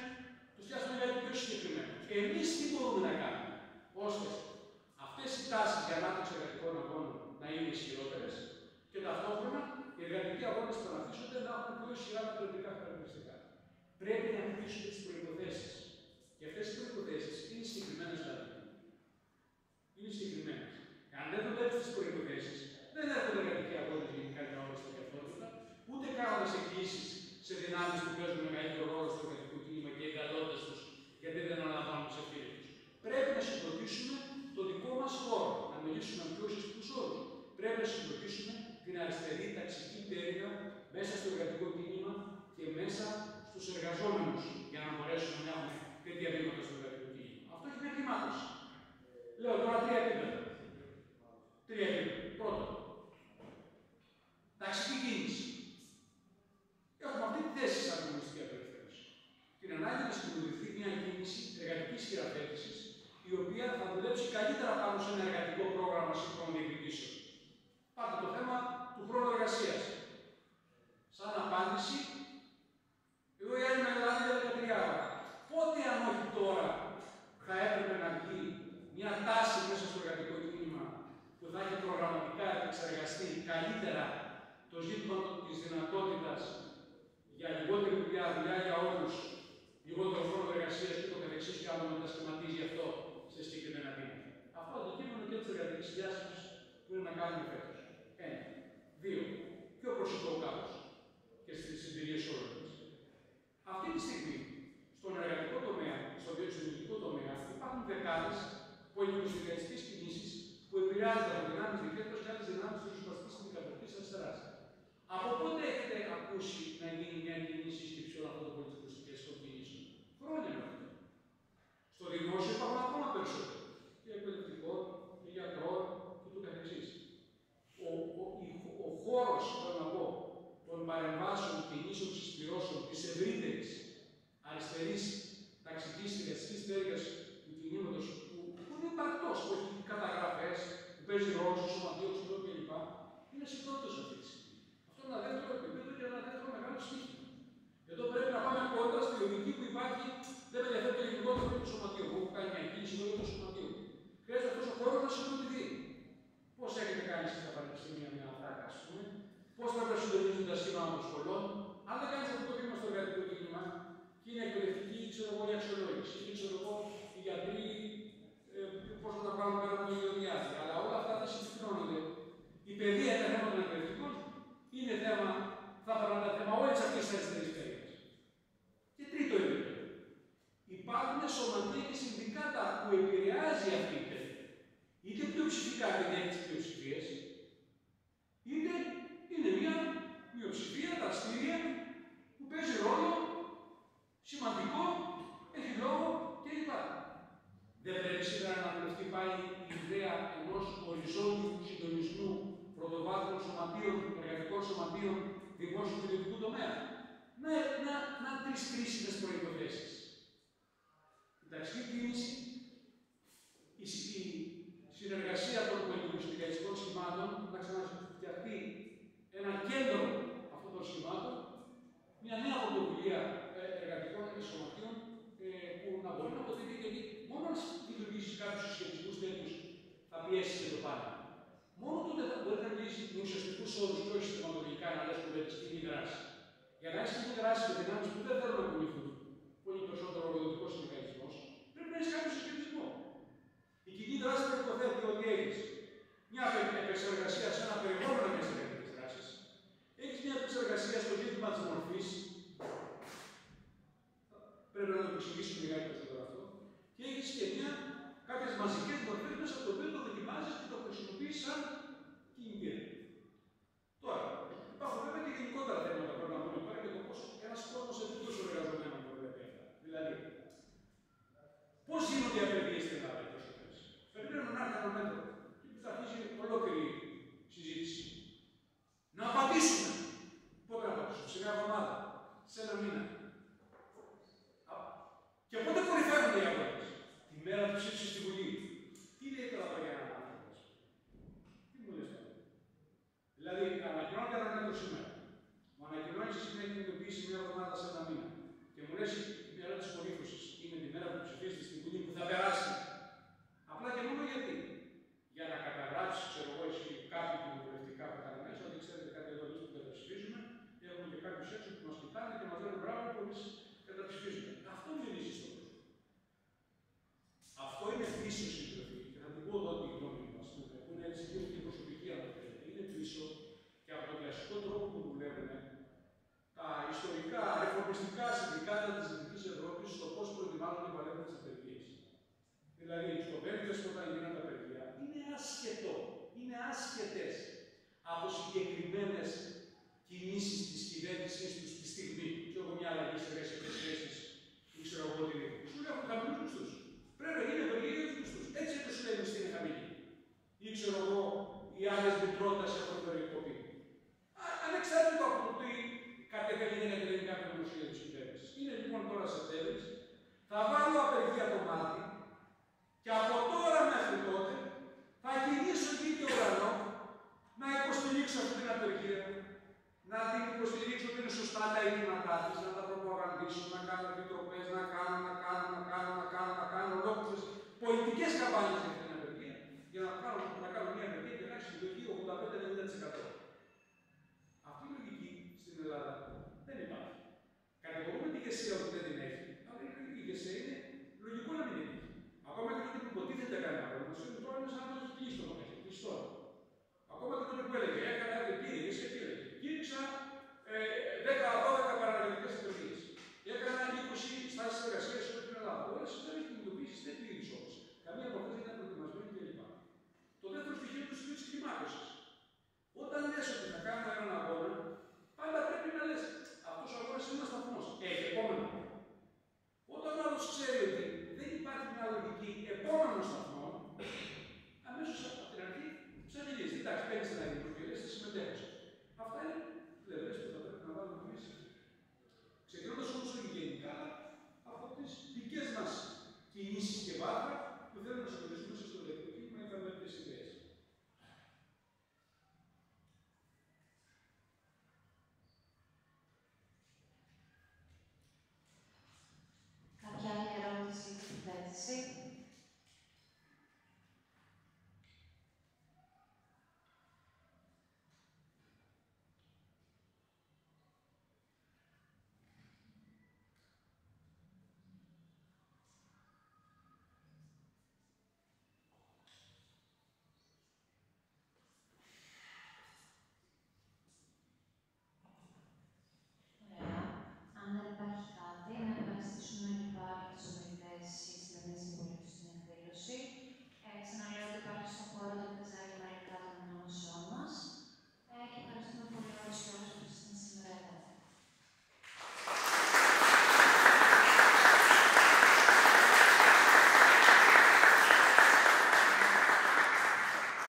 το στιάσουμε κάτι πιο συγκεκριμένο. Εμείς τι μπορούμε να κάνουμε, ώστε αυτές οι τάσεις για ανάπτυξη εργατικών αγώνων να είναι ισχυρότερες και ταυτόχρονα οι εργατικοί αγώνες που αναπτύσσονται να έχουν πιο ισχυρά μετρητικά χαρακτηριστικά. Πρέπει να χτίσουμε τις προϋποθέσεις. Και αυτές οι προϋποθέσεις είναι συγκεκριμένες δηλαδή. Είναι συγκεκριμένες. Αν δεν δουλέψουν τις προϋποθέσεις, δεν έρχονται εργατικοί αγώνες γενικά για όλες τα διαφορετικά, ούτε κάνοντας εκκλήσεις σε δυνάμεις που παίζουν μεγαλύτερο ρόλο στο εργατικό κίνημα και εγκαλώντας τους γιατί δεν αναλαμβάνουν τις ευθύνες τους. Πρέπει να συγκροτήσουμε το δικό μας χώρο, να μιλήσουμε με πιο ουσιαστικούς όρους. Πρέπει να συγκροτήσουμε την αριστερή ταξική πτέρυγα μέσα στο εργατικό κίνημα, δουλειά για όλους, λιγότερο χρόνο εργασίας και το καθεξής, και άλλο μετασχηματίζει αυτό σε συγκεκριμένα βήματα. Αυτό το κείμενο και της εργατικής διάσκεψης που είναι να κάνουμε φέτος. 1. 2. Πιο προσιτό κάπως και στις εμπειρίες όλων μας. Αυτή τη στιγμή, στον εργατικό τομέα, στον βιοτεχνικό τομέα, υπάρχουν δεκάδες πολιτικοσυνδικαλιστικές κινήσεις που επηρεάζονται από δυνάμεις δικαίωτος και άλλες δυνάμεις της ριζοσπαστικής συνδικαλιστικής αριστεράς. Από πότε έχετε ακούσει να γίνει μια κοινή σύσκεψη όλων αυτών των πολιτικοσυνδικαλιστικών κινήσεων? Χρόνια μετά. Στο δημόσιο υπάρχουν ακόμα περισσότερο. Και εκπαιδευτικών, και γιατρών και του καθεξής. Ο χώρος, θέλω να πω, των παρεμβάσεων, κινήσεων, συσπυρώσεων της ευρύτερης αριστερής ταξικής εργατικής πτέρυγας του κινήματος, που είναι υπαρκτός, που έχει καταγραφές, που παίζει ρόλο στο σωματείο, στο τρόπο κλπ. Είναι συντότητος αυτή τη στιγμή. Αυτό είναι ένα δεύτερο επίπεδο και ένα δεύτερο μεγάλο στοίχημα. Εδώ πρέπει να πάμε κόντρα στη λογική που υπάρχει, δεν με ενδιαφέρει το γενικότερο του σωματείου. Εγώ έχω κάνει μια κίνηση λόγω του σωματείου. Χρειάζεται αυτός ο χώρος να συγκροτηθεί. Πώς έχετε κάνει εσείς στα πανεπιστήμια μια ατάκα, ας πούμε, πώς πρέπει να συντονίζουν τα σήματα των σχολών? Αν δεν κάνεις αυτό το βήμα στο εργατικό κίνημα, και είναι εκπαιδευτική, ξέρω εγώ, η αξιολόγηση, ή ξέρω εγώ, οι γιατροί, πώς θα τα κάνουν πέρα από το ίδιο διάστημα. Αλλά όλα αυτά δεν συμπληρώνονται. Η παιδεία είναι θέμα των εκπαιδευτικών, είναι θέμα, θα παραμένει θέμα όλης αυτής της αριστερής περίοδος. Και τρίτο επίπεδο. Υπάρχουν σωματεία και συνδικάτα που επηρεάζει αυτή η παιδεία. Είτε πλειοψηφικά επειδή έχει τις πλειοψηφίες, είτε είναι μια μειοψηφία δραστήρια που παίζει ρόλο σημαντικό, έχει λόγο κλπ. Δεν πρέπει σήμερα να αναπτυχθεί πάλι η ιδέα ενός οριζόντιου συντονισμού πρωτοβάθμιων σωματείων, εργατικών σωματείων, δημόσιου και ιδιωτικού τομέα? Να τρεις κρίσιμες προϋποθέσεις. Η ταξική κίνηση, η συνεργασία των πολιτικοσυνδικαλιστικών σχημάτων, να ξαναφτιαχτεί ένα κέντρο αυτών των σχημάτων, μια νέα πρωτοβουλία εργατικών σωματείων που να μπορεί να αποτελεί, γιατί μόνο αν λειτουργήσει κάποιους συσχετισμούς τέτοιους θα πιέσει και το πάνω. Μόνο τότε θα μπορεί να μιλήσει με ουσιαστικούς όρους και όχι συστηματολογικά να λες κουβέντες κοινή δράση. Για να έχει κοινή δράση με δυνάμεις που δεν θέλουν να κουνηθούν, που είναι περισσότερο εργοδοτικός συνδικαλισμός, πρέπει να έχει κάποιο συσχετισμό. Η κοινή δράση προϋποθέτει ότι έχεις μια επεξεργασία σε ένα περιβάλλον μιας εργατικής δράσης, έχεις μια επεξεργασία στο ζήτημα της μορφής, πρέπει να το εξηγήσουμε λιγάκι περισσότερο αυτό, και έχεις και κάποιες μαζικές μορφές μέσα από το οποίο το δοκιμάζεις και το χρησιμοποιείς σαν κίνητρο. Τώρα, υπάρχουν βέβαια και γενικότερα θέματα που πρέπει να δούμε τώρα και το πώς ένας κόσμος εντός εργαζομένων το βλέπει αυτά. Δηλαδή, πώς γίνονται οι απεργίες στην Ελλάδα και τόσο πες? Περιμένουμε να έρθει ένα μέτρο και θα αρχίσει ολόκληρη συζήτηση. Να απαντήσουμε. Πότε να απαντήσουμε? Σε μια εβδομάδα, σε ένα μήνα. Και πότε κορυφαίνονται οι αγώνες? Τη μέρα που ψήφισε στη Βουλή. Τι λέει τώρα για έναν άνθρωπο? Τι μου λες τώρα? Δηλαδή, ανακοινώνεται ένα μέτρο σήμερα. Μου ανακοινώνει εσύ να έχει κινητοποιήσει μια εβδομάδα σε ένα μήνα. Και μου λες η μέρα της κορύφωσης είναι τη μέρα που ψηφίσετε στη Βουλή που θα περάσει. Απλά και μόνο γιατί? Για να καταγράψει, ξέρω εγώ, εσύ κάποιοι κοινοβουλευτικά που ήταν μέσα, ότι ξέρετε κάτι εδώ εμείς που καταψηφίζουμε, έχουμε και κάποιους έξω που μας κοιτάνε και μας λένε μπράβο που εμείς καταψηφίζουμε. Αυτό είναι η λύση στο κόσμο. Αυτό είναι πίσω συντροφή, και θα την πω εδώ τη γνώμη μας, που είναι έτσι και προσωπική αν θέλετε. Είναι πίσω και από τον κλασικό τρόπο που δουλεύουν τα ιστορικά, ρεφορμιστικά συνδικάτα της Δυτικής Ευρώπης στο πώς προετοιμάζονται οι παλαιότερες απεργίες. Δηλαδή, στο Βέλγιο, όταν γίνανε τα απεργία, είναι άσχετες από συγκεκριμένες κινήσεις της κυβέρνησης τους στη στιγμή. Ξέρω εγώ μια αλλαγή σε εργασιακές σχέσεις, ή ξέρω εγώ τι είναι. Σου λέει έχουν χαμηλούς μισθούς. Πρέπει να γίνει απεργία για τους μισθούς. Έτσι δεν σου λέει η μισθή είναι χαμηλή. Ή ξέρω εγώ, οι άλλες μητρότητες έχουν περικοπή. Ανεξάρτητα από το τι κατεβαίνει είναι τελικά δημοσία της κυβέρνησης. Είναι λοιπόν τώρα Σεπτέμβρης, θα βάλω απεργία το Μάρτι και από τώρα μέχρι τότε θα κινήσω εκεί και ουρανό να υποστηρίξω αυτή την απεργία, να την υποστηρίξω ότι είναι σωστά τα αιτήματά της, να τα προπαγανδίσω, να κάνω επιτροπές, να κάνω.